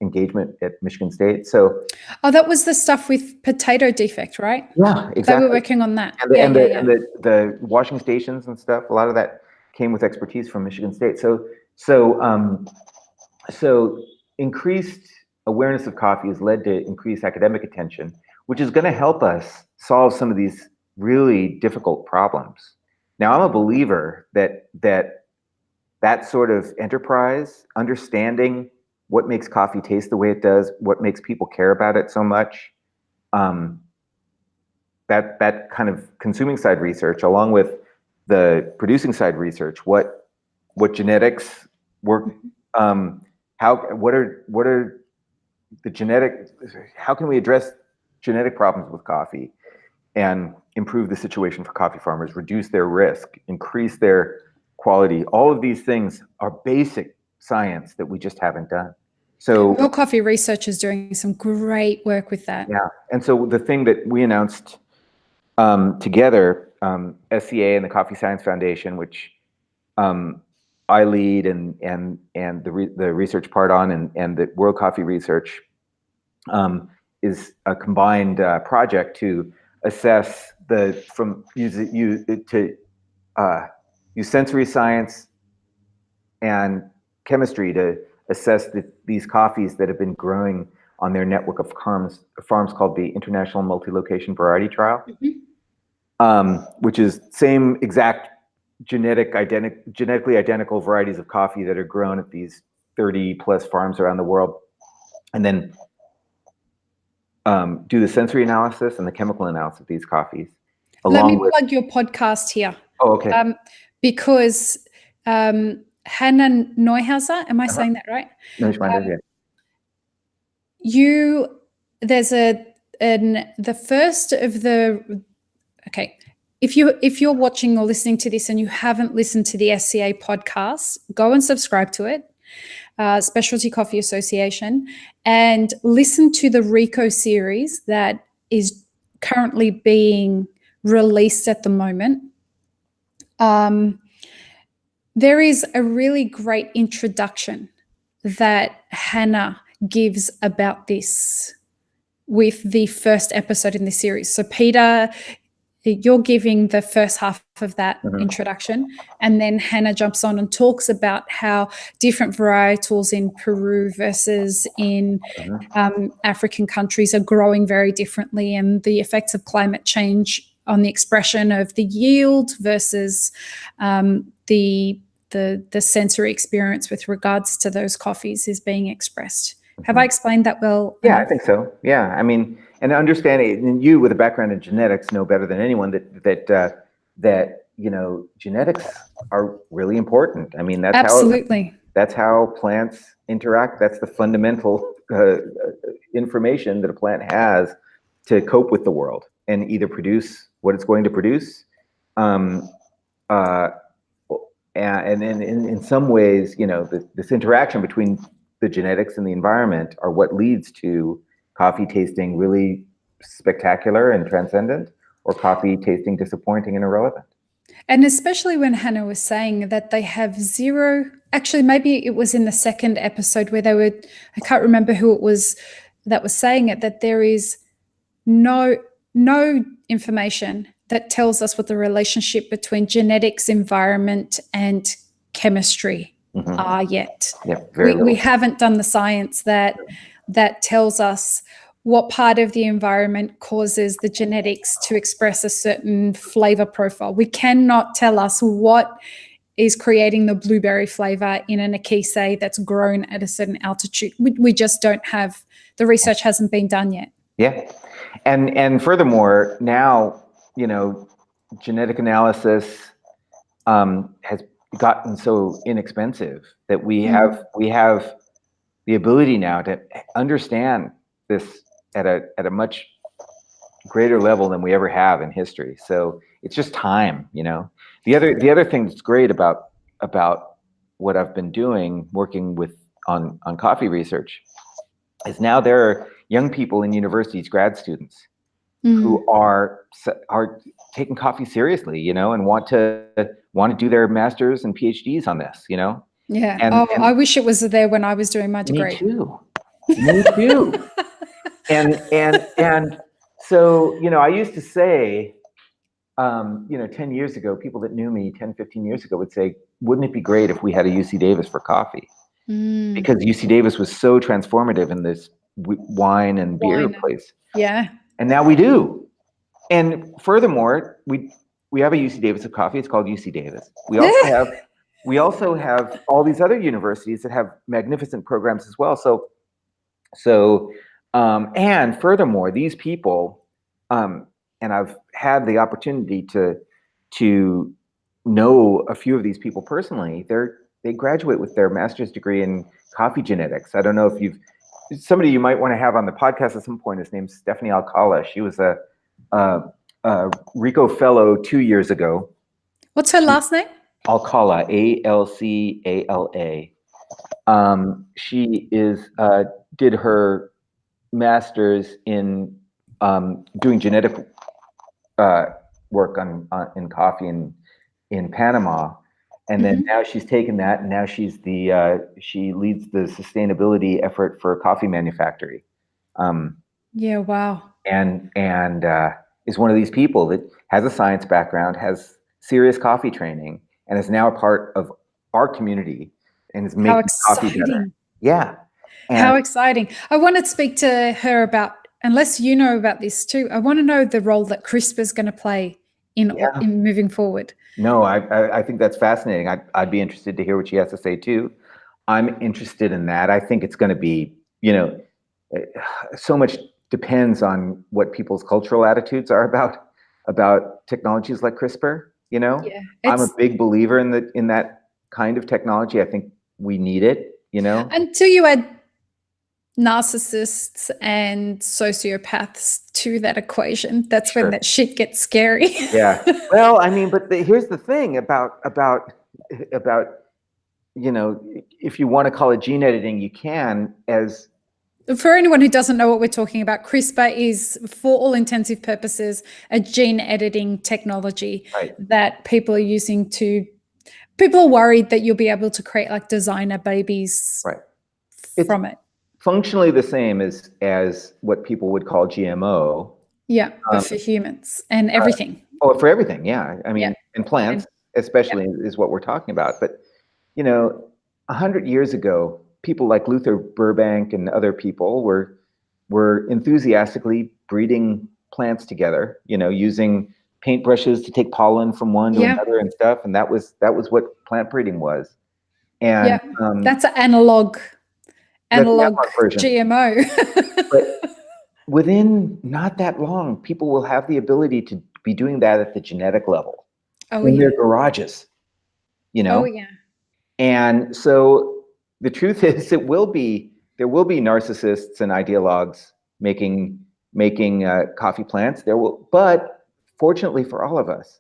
engagement at Michigan State. So, that was the stuff with potato defect, right? Yeah, exactly. They were working on that. And the washing stations and stuff. A lot of that came with expertise from Michigan State. So increased awareness of coffee has led to increased academic attention, which is going to help us solve some of these really difficult problems. Now, I'm a believer that sort of enterprise, understanding what makes coffee taste the way it does, what makes people care about it so much, that kind of consuming side research, along with the producing side research, what genetics work, what are the genetic, how can we address genetic problems with coffee and improve the situation for coffee farmers, reduce their risk, increase their quality. All of these things are basic science that we just haven't done. So Real Coffee Research is doing some great work with that. Yeah, and so the thing that we announced together, SCA and the Coffee Science Foundation, which I lead and the research part on, and the World Coffee Research is a combined project to assess use sensory science and chemistry to assess these coffees that have been growing on their network of farms called the International Multi-Location Variety Trial, which is same exact genetically identical varieties of coffee that are grown at these 30 plus farms around the world, and then do the sensory analysis and the chemical analysis of these coffees. Let me plug your podcast here. Oh, okay. Because Hannah Neuhauser, am I saying that right? Yeah. There's the first of the, okay. If you're watching or listening to this and you haven't listened to the SCA podcast, go and subscribe to it. Specialty Coffee Association, and listen to the RICO series that is currently being released at the moment. There is a really great introduction that Hannah gives about this with the first episode in the series. So Peter, you're giving the first half of that introduction, and then Hannah jumps on and talks about how different varietals in Peru versus in African countries are growing very differently, and the effects of climate change on the expression of the yield versus the sensory experience with regards to those coffees is being expressed. Have I explained that well? Yeah, I think so. Yeah, I mean, and understanding, and you with a background in genetics know better than anyone that you know, genetics are really important. I mean, that's absolutely that's how plants interact. That's the fundamental information that a plant has to cope with the world and either produce what it's going to produce, and in some ways, you know, this interaction between the genetics and the environment are what leads to coffee tasting really spectacular and transcendent, or coffee tasting disappointing and irrelevant. And especially when Hannah was saying that they have zero, actually maybe it was in the second episode where they were, I can't remember who it was that was saying it, that there is no information that tells us what the relationship between genetics, environment, and chemistry are yet. Yeah, we haven't done the science that tells us what part of the environment causes the genetics to express a certain flavor profile. We cannot tell us what is creating the blueberry flavor in an akise that's grown at a certain altitude. We just don't have, the research hasn't been done yet. Yeah. And furthermore, now, you know, genetic analysis has gotten so inexpensive that we have the ability now to understand this at a much greater level than we ever have in history. So it's just time, you know. The other thing that's great about what I've been doing, working with on coffee research, is now there are young people in universities, grad students, who are taking coffee seriously, you know, and want to do their masters and PhDs on this, you know. Yeah. And I wish it was there when I was doing my degree. Me too. Me too. And so, you know, I used to say, you know, 10 years ago, people that knew me 10, 15 years ago would say, wouldn't it be great if we had a UC Davis for coffee? Because UC Davis was so transformative in this wine and beer place. Yeah. And now we do. And furthermore, we have a UC Davis of coffee. It's called UC Davis. We also have all these other universities that have magnificent programs as well. So and furthermore, these people, and I've had the opportunity to know a few of these people personally. They graduate with their master's degree in coffee genetics. I don't know if somebody you might want to have on the podcast at some point. His name's Stephanie Alcala. She was a RICO fellow 2 years ago. What's her last name? Alcala, Alcala. She did her master's in doing genetic work in coffee in Panama, and then now she's taken that, and now she's she leads the sustainability effort for coffee manufacturing. Yeah, wow. And is one of these people that has a science background, has serious coffee training, and is now a part of our community and is making coffee better. Yeah. How exciting. I want to speak to her about, unless you know about this too, I want to know the role that CRISPR is going to play in moving forward. No, I think that's fascinating. I'd be interested to hear what she has to say too. I'm interested in that. I think it's going to be, you know, so much depends on what people's cultural attitudes are about technologies like CRISPR. You know, I'm a big believer in that kind of technology. I think we need it. You know, until you add narcissists and sociopaths to that equation, that's when that shit gets scary. Yeah. Well, I mean, but here's the thing about if you want to call it gene editing, you can. As for anyone who doesn't know what we're talking about, CRISPR is, for all intensive purposes, a gene editing technology that people are using to. People are worried that you'll be able to create like designer babies from it. Functionally the same as what people would call GMO. Yeah, but for humans and everything. For everything, yeah. I mean, and plants especially is what we're talking about. But 100 years ago, people like Luther Burbank and other people were enthusiastically breeding plants together, using paintbrushes to take pollen from one to another and stuff. And that was what plant breeding was. And that's an analog version. GMO. But within not that long, people will have the ability to be doing that at the genetic level in their garages, Oh yeah. And so the truth is, there will be narcissists and ideologues making coffee plants. But fortunately for all of us,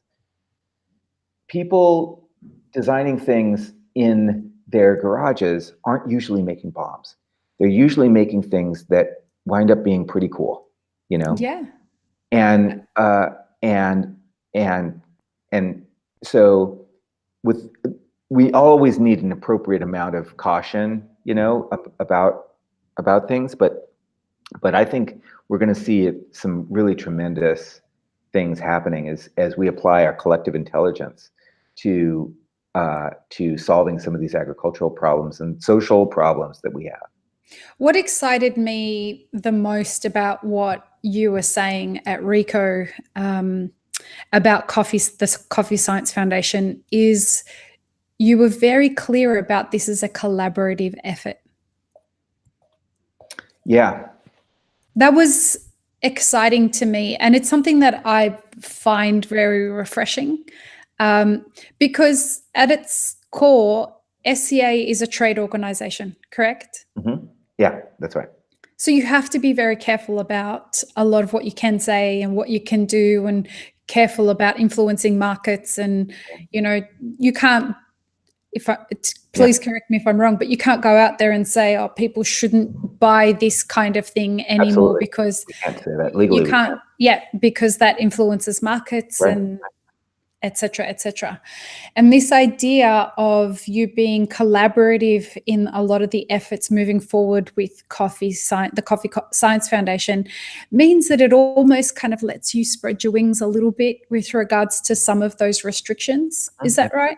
people designing things in their garages aren't usually making bombs. They're usually making things that wind up being pretty cool, Yeah. And so we always need an appropriate amount of caution, about things. But I think we're going to see some really tremendous things happening as we apply our collective intelligence to solving some of these agricultural problems and social problems that we have. What excited me the most about what you were saying at RICO about the Coffee Science Foundation is you were very clear about this as a collaborative effort. Yeah. That was exciting to me. And it's something that I find very refreshing because at its core, SCA is a trade organization, correct? Mm-hmm. Yeah, that's right. So you have to be very careful about a lot of what you can say and what you can do, and careful about influencing markets. And, you can't, please correct me if I'm wrong, but you can't go out there and say, oh, people shouldn't buy this kind of thing anymore. Absolutely. Because we can't say that legally. You can't, because that influences markets and et cetera, et cetera. And this idea of you being collaborative in a lot of the efforts moving forward with the Coffee Science Foundation means that it almost kind of lets you spread your wings a little bit with regards to some of those restrictions. Is that right?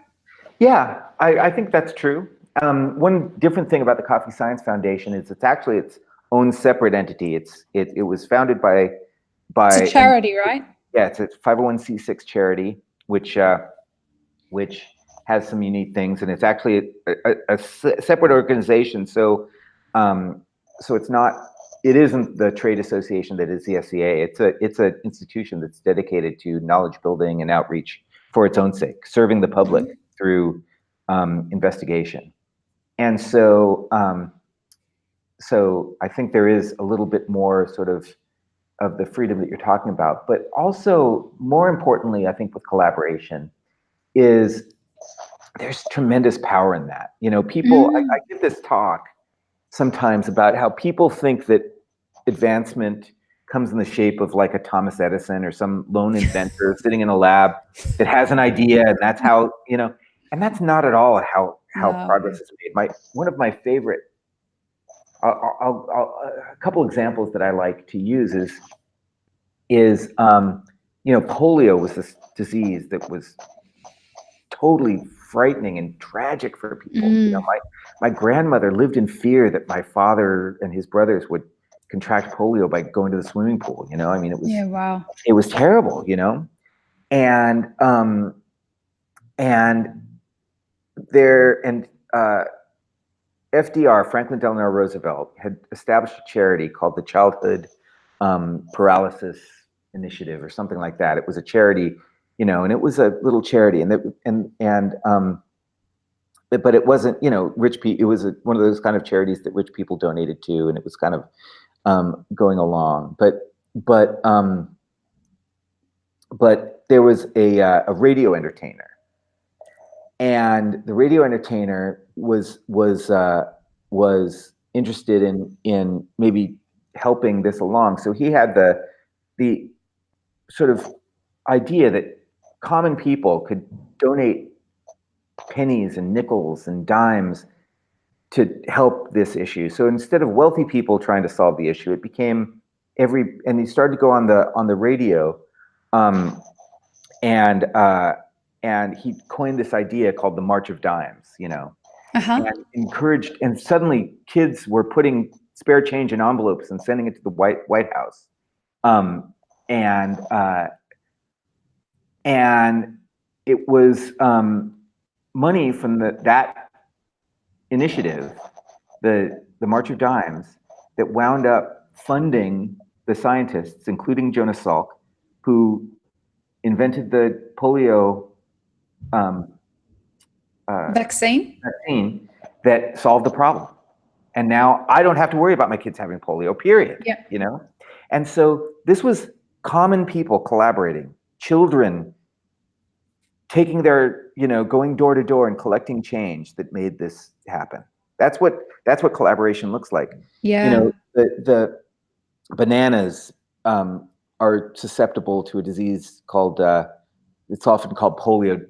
Yeah, I think that's true. One different thing about the Coffee Science Foundation is it's actually its own separate entity. It was founded by it's a charity, right? Yeah, it's a 501c6 charity, which has some unique things, and it's actually a separate organization. So it isn't the trade association that is the SCA. It's an institution that's dedicated to knowledge building and outreach for its own sake, serving the public through investigation. And so I think there is a little bit more sort of the freedom that you're talking about, but also more importantly, I think with collaboration is there's tremendous power in that. People, I give this talk sometimes about how people think that advancement comes in the shape of like a Thomas Edison or some lone inventor sitting in a lab that has an idea, and that's how, and that's not at all how progress is made. One of my favorite, a couple examples that I like to use is polio was this disease that was totally frightening and tragic for people. My grandmother lived in fear that my father and his brothers would contract polio by going to the swimming pool. It was it was terrible. FDR, Franklin Delano Roosevelt, had established a charity called the Childhood Paralysis Initiative or something like that. It was a charity, and it was a little charity, but it wasn't, rich people. It was one of those kind of charities that rich people donated to, and it was kind of going along. But there was a radio entertainer, and the radio entertainer was interested in maybe helping this along. So he had the sort of idea that common people could donate pennies and nickels and dimes to help this issue. So instead of wealthy people trying to solve the issue, it became and he started to go on the radio, and he coined this idea called the March of Dimes, and encouraged, and suddenly kids were putting spare change in envelopes and sending it to the White House. And it was money from that initiative, the March of Dimes, that wound up funding the scientists, including Jonas Salk, who invented the polio vaccine that solved the problem. And now I don't have to worry about my kids having polio, period. Yeah. And so this was common people collaborating, children taking their, going door to door and collecting change that made this happen. That's what collaboration looks like. Yeah. The bananas are susceptible to a disease called, it's often called polio,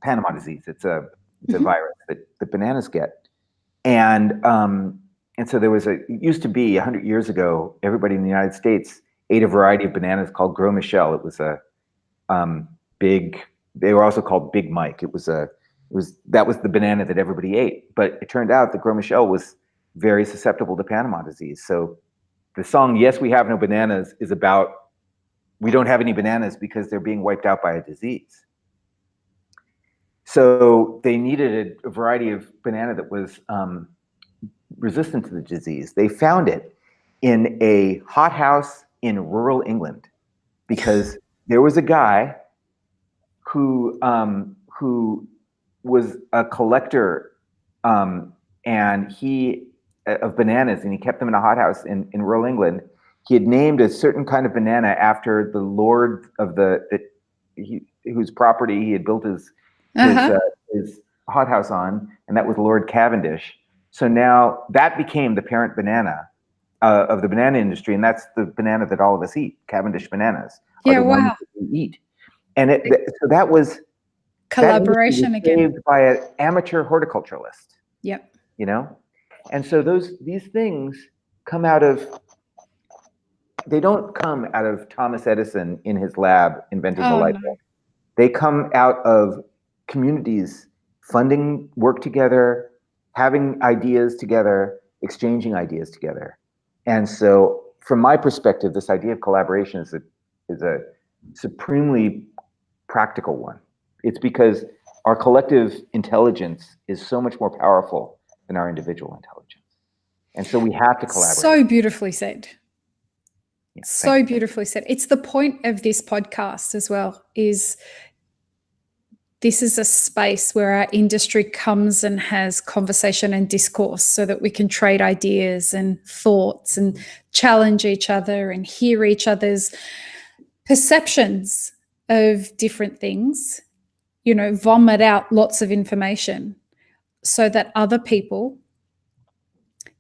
Panama disease. It's a virus that bananas get. And so it used to be 100 years ago, everybody in the United States ate a variety of bananas called Gros Michel. It was a they were also called Big Mike. That was the banana that everybody ate. But it turned out that Gros Michel was very susceptible to Panama disease. So the song, Yes, We Have No Bananas, is about, we don't have any bananas because they're being wiped out by a disease. So they needed a variety of banana that was resistant to the disease. They found it in a hothouse in rural England because there was a guy who was a collector and of bananas, and he kept them in a hothouse in rural England. He had named a certain kind of banana after the lord of whose property he had built his hothouse on, and that was Lord Cavendish. So now that became the parent banana of the banana industry, and that's the banana that all of us eat. Cavendish bananas are the ones that we eat. And so that was collaboration again, saved by an amateur horticulturalist. Yep. And so these things come out of, they don't come out of Thomas Edison in his lab inventing the light bulb. They come out of communities funding work together, having ideas together, exchanging ideas together. And so from my perspective, this idea of collaboration is a supremely practical one. It's because our collective intelligence is so much more powerful than our individual intelligence. And so we have to collaborate. So beautifully said. Yeah, so beautifully said. It's the point of this podcast as well, is this is a space where our industry comes and has conversation and discourse so that we can trade ideas and thoughts and challenge each other and hear each other's perceptions of different things, vomit out lots of information so that other people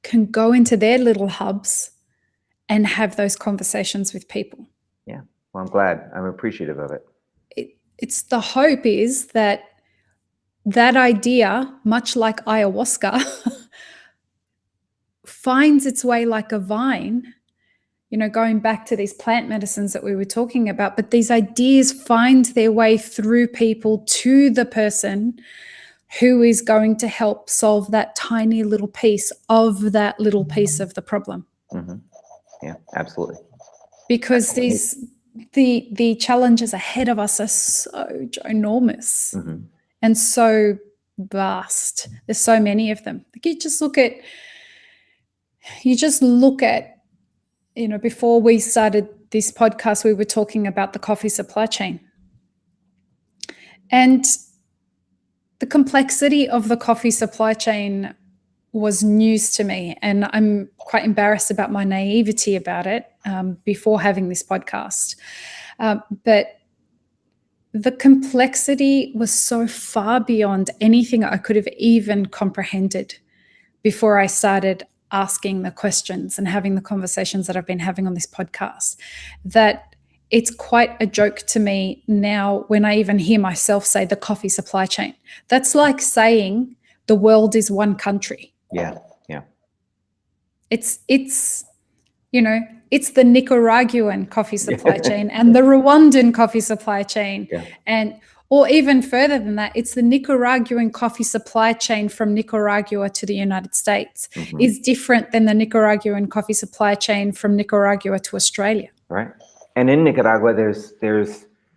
can go into their little hubs and have those conversations with people. Yeah, well, I'm glad. I'm appreciative of it. It's the hope is that idea, much like ayahuasca, finds its way like a vine, going back to these plant medicines that we were talking about, but these ideas find their way through people to the person who is going to help solve that tiny little piece of that little piece of the problem. Mm-hmm. Yeah, absolutely. Because the challenges ahead of us are so ginormous and so vast. There's so many of them. Like you just look at, before we started this podcast, we were talking about the coffee supply chain. And the complexity of the coffee supply chain was news to me, and I'm quite embarrassed about my naivety about it before having this podcast. But the complexity was so far beyond anything I could have even comprehended before I started asking the questions and having the conversations that I've been having on this podcast, that it's quite a joke to me now when I even hear myself say the coffee supply chain. That's like saying the world is one country. Yeah. It's it's the Nicaraguan coffee supply chain and the Rwandan coffee supply chain. Yeah. Or even further than that, it's the Nicaraguan coffee supply chain from Nicaragua to the United States is different than the Nicaraguan coffee supply chain from Nicaragua to Australia. Right. And in Nicaragua, there's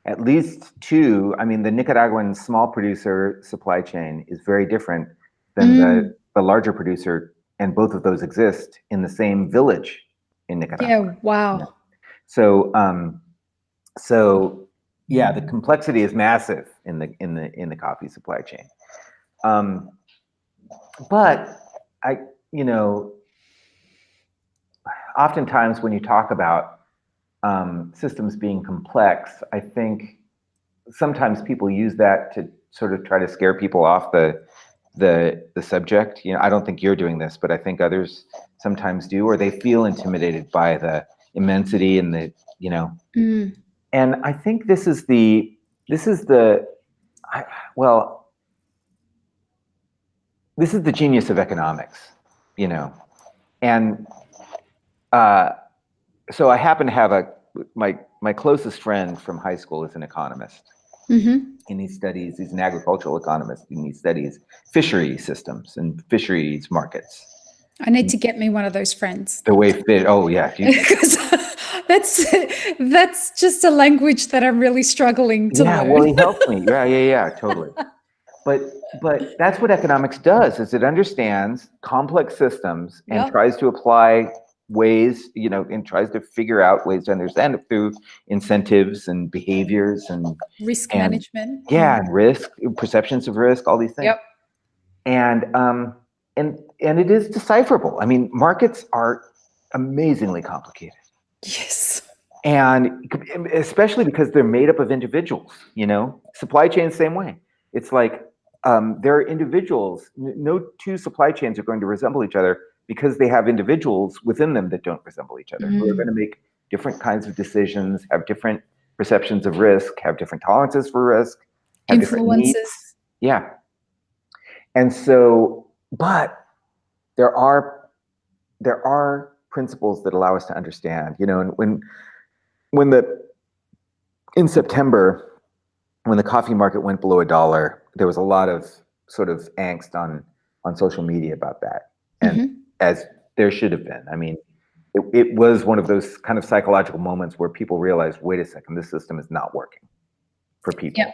at least two. I mean, the Nicaraguan small producer supply chain is very different than the larger producer, and both of those exist in the same village in Nicaragua. Yeah, wow. Yeah. So yeah, the complexity is massive in the coffee supply chain. But oftentimes when you talk about systems being complex, I think sometimes people use that to sort of try to scare people off the subject. I don't think you're doing this, but I think others sometimes do, or they feel intimidated by the immensity and the and I think this is the genius of economics, and so I happen to have my closest friend from high school is an economist. And he's an agricultural economist, and he studies fishery systems and fisheries markets. I need to get me one of those friends. The way because that's just a language that I'm really struggling to learn. Well, he helps me. Yeah, totally. But that's what economics does, is it understands complex systems and tries to apply ways, and tries to figure out ways to understand it through incentives and behaviors and risk management. And risk, perceptions of risk, all these things. And it is decipherable. I mean, markets are amazingly complicated. Yes. And especially because they're made up of individuals, supply chains, same way. It's like there are individuals, no two supply chains are going to resemble each other because they have individuals within them that don't resemble each other, who are going to make different kinds of decisions, have different perceptions of risk, have different tolerances for risk, have different needs. Yeah. And so, but there are principles that allow us to understand, and in September, when the coffee market went below $1, there was a lot of sort of angst on social media about that. And as there should have been. I mean, it was one of those kind of psychological moments where people realized, wait a second, this system is not working for people. Yeah.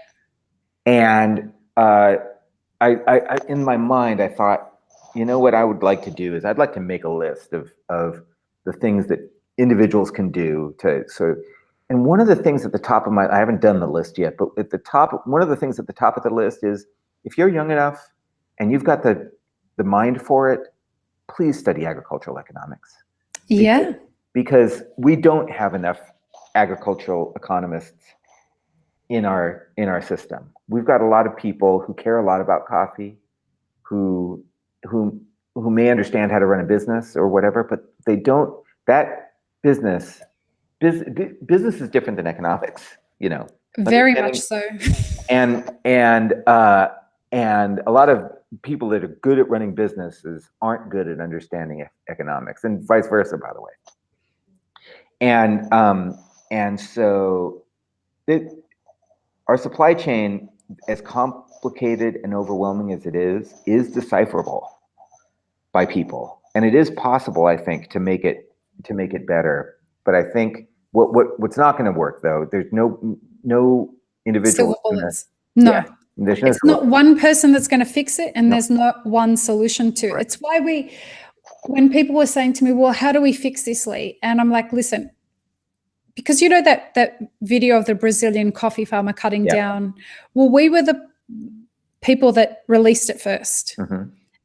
And I in my mind, I thought, what I would like to do is I'd like to make a list of the things that individuals can do to sort of, and one of the things at the top of I haven't done the list yet, but at the top, one of the things at the top of the list is, if you're young enough and you've got the mind for it, please study agricultural economics. Because we don't have enough agricultural economists in our system. We've got a lot of people who care a lot about coffee, who may understand how to run a business or whatever, but they don't. That business is different than economics, Very much so. And a lot of people that are good at running businesses aren't good at understanding economics, and vice versa, by the way. And so our supply chain, as complicated and overwhelming as it is decipherable by people, and it is possible, I think, to make it better. But I think what's not going to work, though, there's no individual. It's not one person that's going to fix it, and there's not one solution to it. It's why when people were saying to me, well, how do we fix this, Lee? And I'm like, listen, because that video of the Brazilian coffee farmer cutting down, well, we were the people that released it first.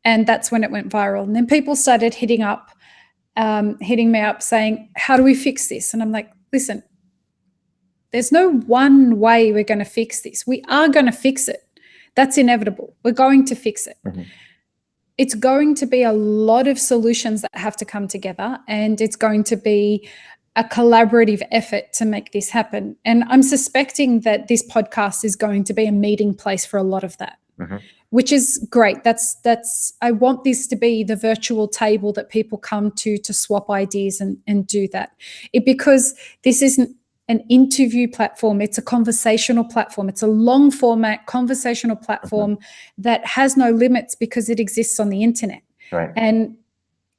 And that's when it went viral. And then people started hitting me up saying, how do we fix this? And I'm like, listen, There's no one way we're going to fix this. We are going to fix it. That's inevitable. We're going to fix it. Mm-hmm. It's going to be a lot of solutions that have to come together, and it's going to be a collaborative effort to make this happen. And I'm suspecting that this podcast is going to be a meeting place for a lot of that, mm-hmm. which is great. I want this to be the virtual table that people come to swap ideas and do that. Because this isn't an interview platform, it's a conversational platform. It's a long format conversational platform mm-hmm. that has no limits because it exists on the internet. Right. And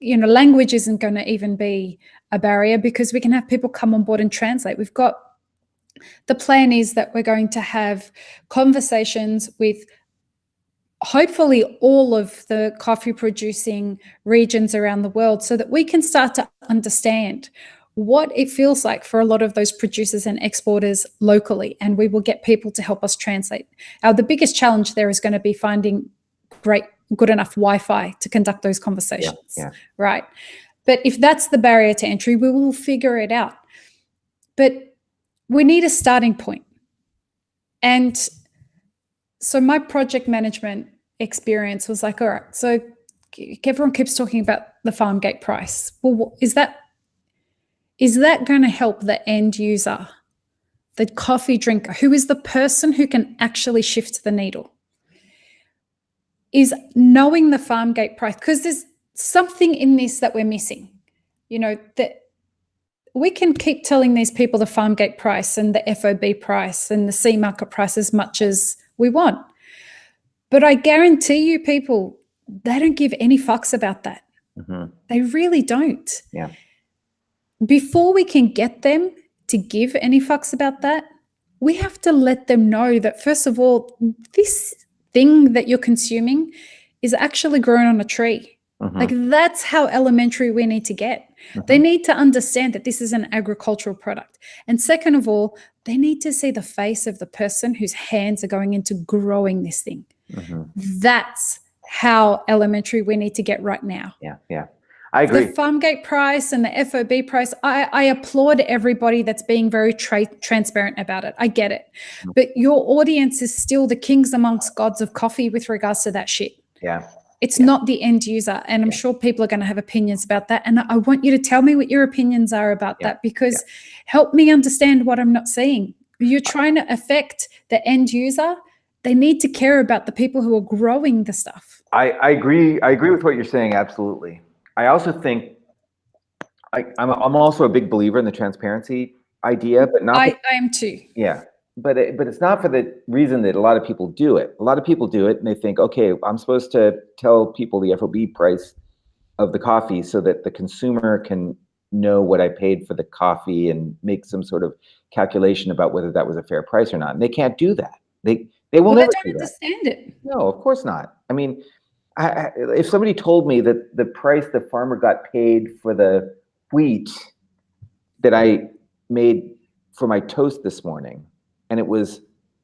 language isn't going to even be a barrier because we can have people come on board and translate. The plan is that we're going to have conversations with hopefully all of the coffee producing regions around the world so that we can start to understand what it feels like for a lot of those producers and exporters locally, and we will get people to help us translate. The biggest challenge there is going to be finding good enough Wi-Fi to conduct those conversations, right? But if that's the barrier to entry, we will figure it out. But we need a starting point. And so my project management experience was like, all right, so everyone keeps talking about the farm gate price. Well, is that going to help the end user, the coffee drinker, who is the person who can actually shift the needle? Is knowing the farm gate price, because there's something in this that we're missing, that we can keep telling these people the farm gate price and the FOB price and the C market price as much as we want. But I guarantee you people, they don't give any fucks about that. Mm-hmm. They really don't. Yeah. Before we can get them to give any fucks about that, we have to let them know that, first of all, this thing that you're consuming is actually grown on a tree. Mm-hmm. Like, that's how elementary we need to get. Mm-hmm. They need to understand that this is an agricultural product. And second of all, they need to see the face of the person whose hands are going into growing this thing. Mm-hmm. That's how elementary we need to get right now. Yeah. I agree. The farm gate price and the FOB price, I applaud everybody that's being very transparent about it. I get it. Mm-hmm. But your audience is still the kings amongst gods of coffee with regards to that shit. Yeah. It's not the end user. And I'm sure people are going to have opinions about that. And I want you to tell me what your opinions are about that, because help me understand what I'm not seeing. You're trying to affect the end user. They need to care about the people who are growing the stuff. I agree. I agree with what you're saying. Absolutely. I also think I'm also a big believer in the transparency idea, but not. I am too. Yeah. But it's not for the reason that a lot of people do it. A lot of people do it and they think, okay, I'm supposed to tell people the FOB price of the coffee so that the consumer can know what I paid for the coffee and make some sort of calculation about whether that was a fair price or not. And they can't do that. They will never do that. They don't understand it. No, of course not. I mean, if somebody told me that the price the farmer got paid for the wheat that I made for my toast this morning, and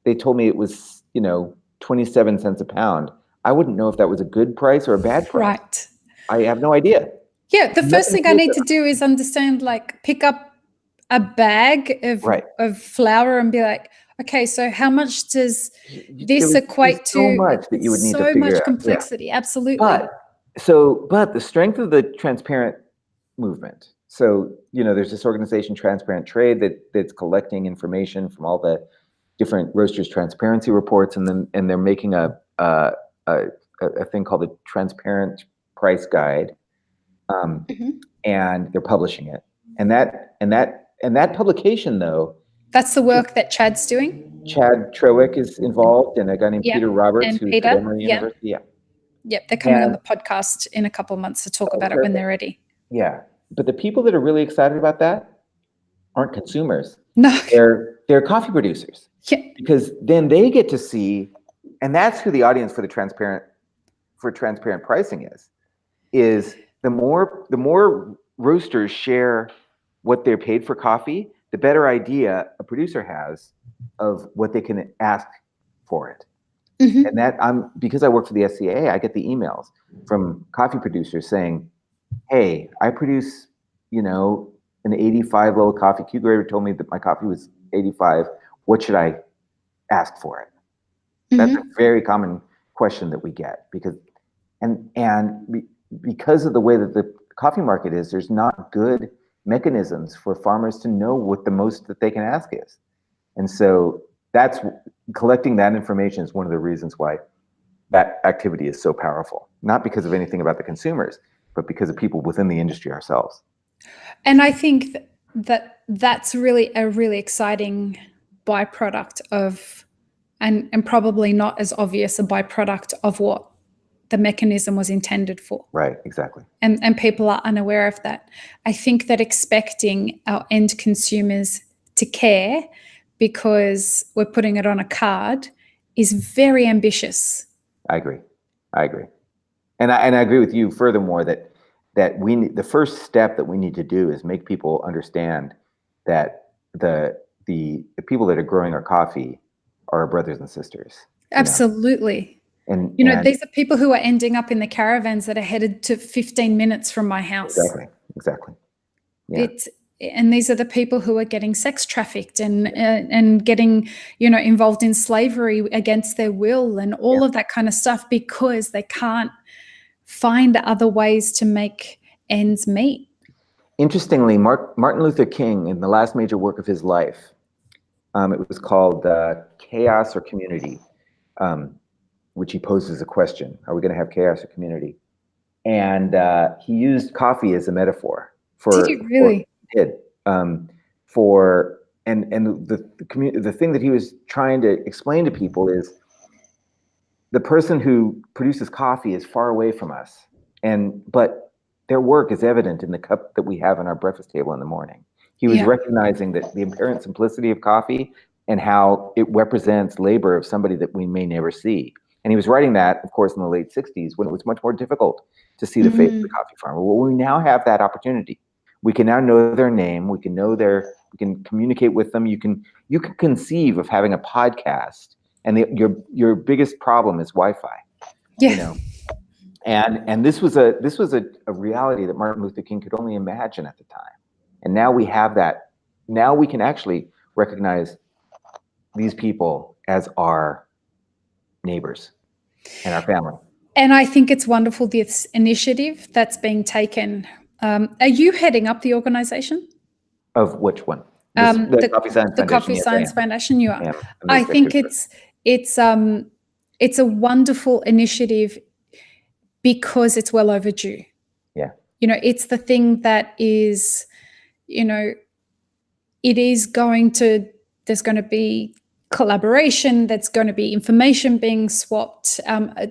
they told me it was, 27 cents a pound, I wouldn't know if that was a good price or a bad price. Right. I have no idea. Yeah, the first thing I need to do is understand, like, pick up a bag of flour and be like, okay, so how much does this equate to? So much that you would need to figure out. So much complexity, absolutely. But the strength of the transparent movement. So, there's this organization, Transparent Trade, that's collecting information from all the different roasters' transparency reports, and they're making a thing called the Transparent Price Guide, and they're publishing it. And that publication, though. That's the work that Chad's doing. Chad Trewick is involved, and a guy named Peter Roberts, who's at Emory University. Yep, they're coming on the podcast in a couple of months to talk about it when they're ready. Yeah. But the people that are really excited about that aren't consumers. No. They're coffee producers. Yeah. Because then they get to see, and that's who the audience for transparent pricing is the more roasters share what they're paid for coffee, the better idea a producer has of what they can ask for it. Mm-hmm. And that because I work for the SCA, I get the emails from coffee producers saying, hey, I produce, an 85 level coffee. Q Grader told me that my coffee was $2.85. What should I ask for it? That's a very common question that we get because of the way that the coffee market is, there's not good mechanisms for farmers to know what the most that they can ask is. And so that's collecting that information is one of the reasons why that activity is so powerful, not because of anything about the consumers, but because of people within the industry ourselves. And I think that that's really a really exciting byproduct of, and probably not as obvious a byproduct of what the mechanism was intended for. Right, exactly. And people are unaware of that. I think that expecting our end consumers to care because we're putting it on a card is very ambitious. I agree. And I agree with you furthermore that the first step that we need to do is make people understand that the people that are growing our coffee are our brothers and sisters. Absolutely. And these are people who are ending up in the caravans that are headed to 15 minutes from my house. Exactly. Yeah. And these are the people who are getting sex trafficked and getting, involved in slavery against their will and all of that kind of stuff because they can't find other ways to make ends meet. Interestingly, Martin Luther King, in the last major work of his life, it was called Chaos or Community, which he poses a question: are we going to have chaos or community? And he used coffee as a metaphor for. Did he really? Did the thing that he was trying to explain to people is the person who produces coffee is far away from us, but their work is evident in the cup that we have on our breakfast table in the morning. He was recognizing that the apparent simplicity of coffee and how it represents labor of somebody that we may never see. And he was writing that, of course, in the late 60s when it was much more difficult to see the face of the coffee farmer. Well, we now have that opportunity. We can now know their name. We can communicate with them. You can conceive of having a podcast, and your biggest problem is Wi-Fi. Yeah. And this was a reality that Martin Luther King could only imagine at the time. And now we have that. Now we can actually recognize these people as our neighbors and our family. And I think it's wonderful, this initiative that's being taken. Are you heading up the organization? Of which one? The Coffee Science Foundation. The Coffee Science Foundation. You are. Yeah, I think it's a wonderful initiative because it's well overdue. Yeah. It's the thing that is, it is there's going to be collaboration, that's going to be information being swapped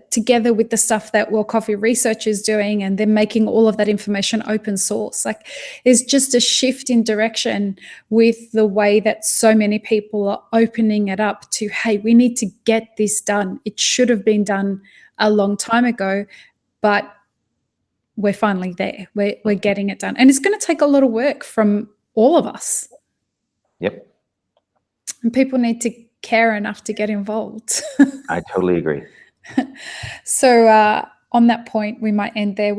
together with the stuff that World Coffee Research is doing, and then making all of that information open source. Like, there's just a shift in direction with the way that so many people are opening it up to, hey, we need to get this done. It should have been done a long time ago, but we're finally there. We're getting it done. And it's going to take a lot of work from all of us. Yep. And people need to care enough to get involved. I totally agree. So on that point, we might end there.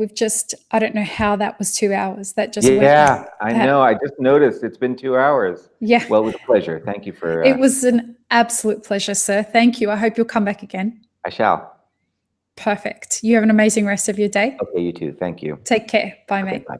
I don't know how that was 2 hours. That just went. Yeah, I know. I just noticed it's been 2 hours. Yeah. Well, it was a pleasure. Thank you for. It was an absolute pleasure, sir. Thank you. I hope you'll come back again. I shall. Perfect. You have an amazing rest of your day. Okay, you too. Thank you. Take care. Bye, mate. Bye.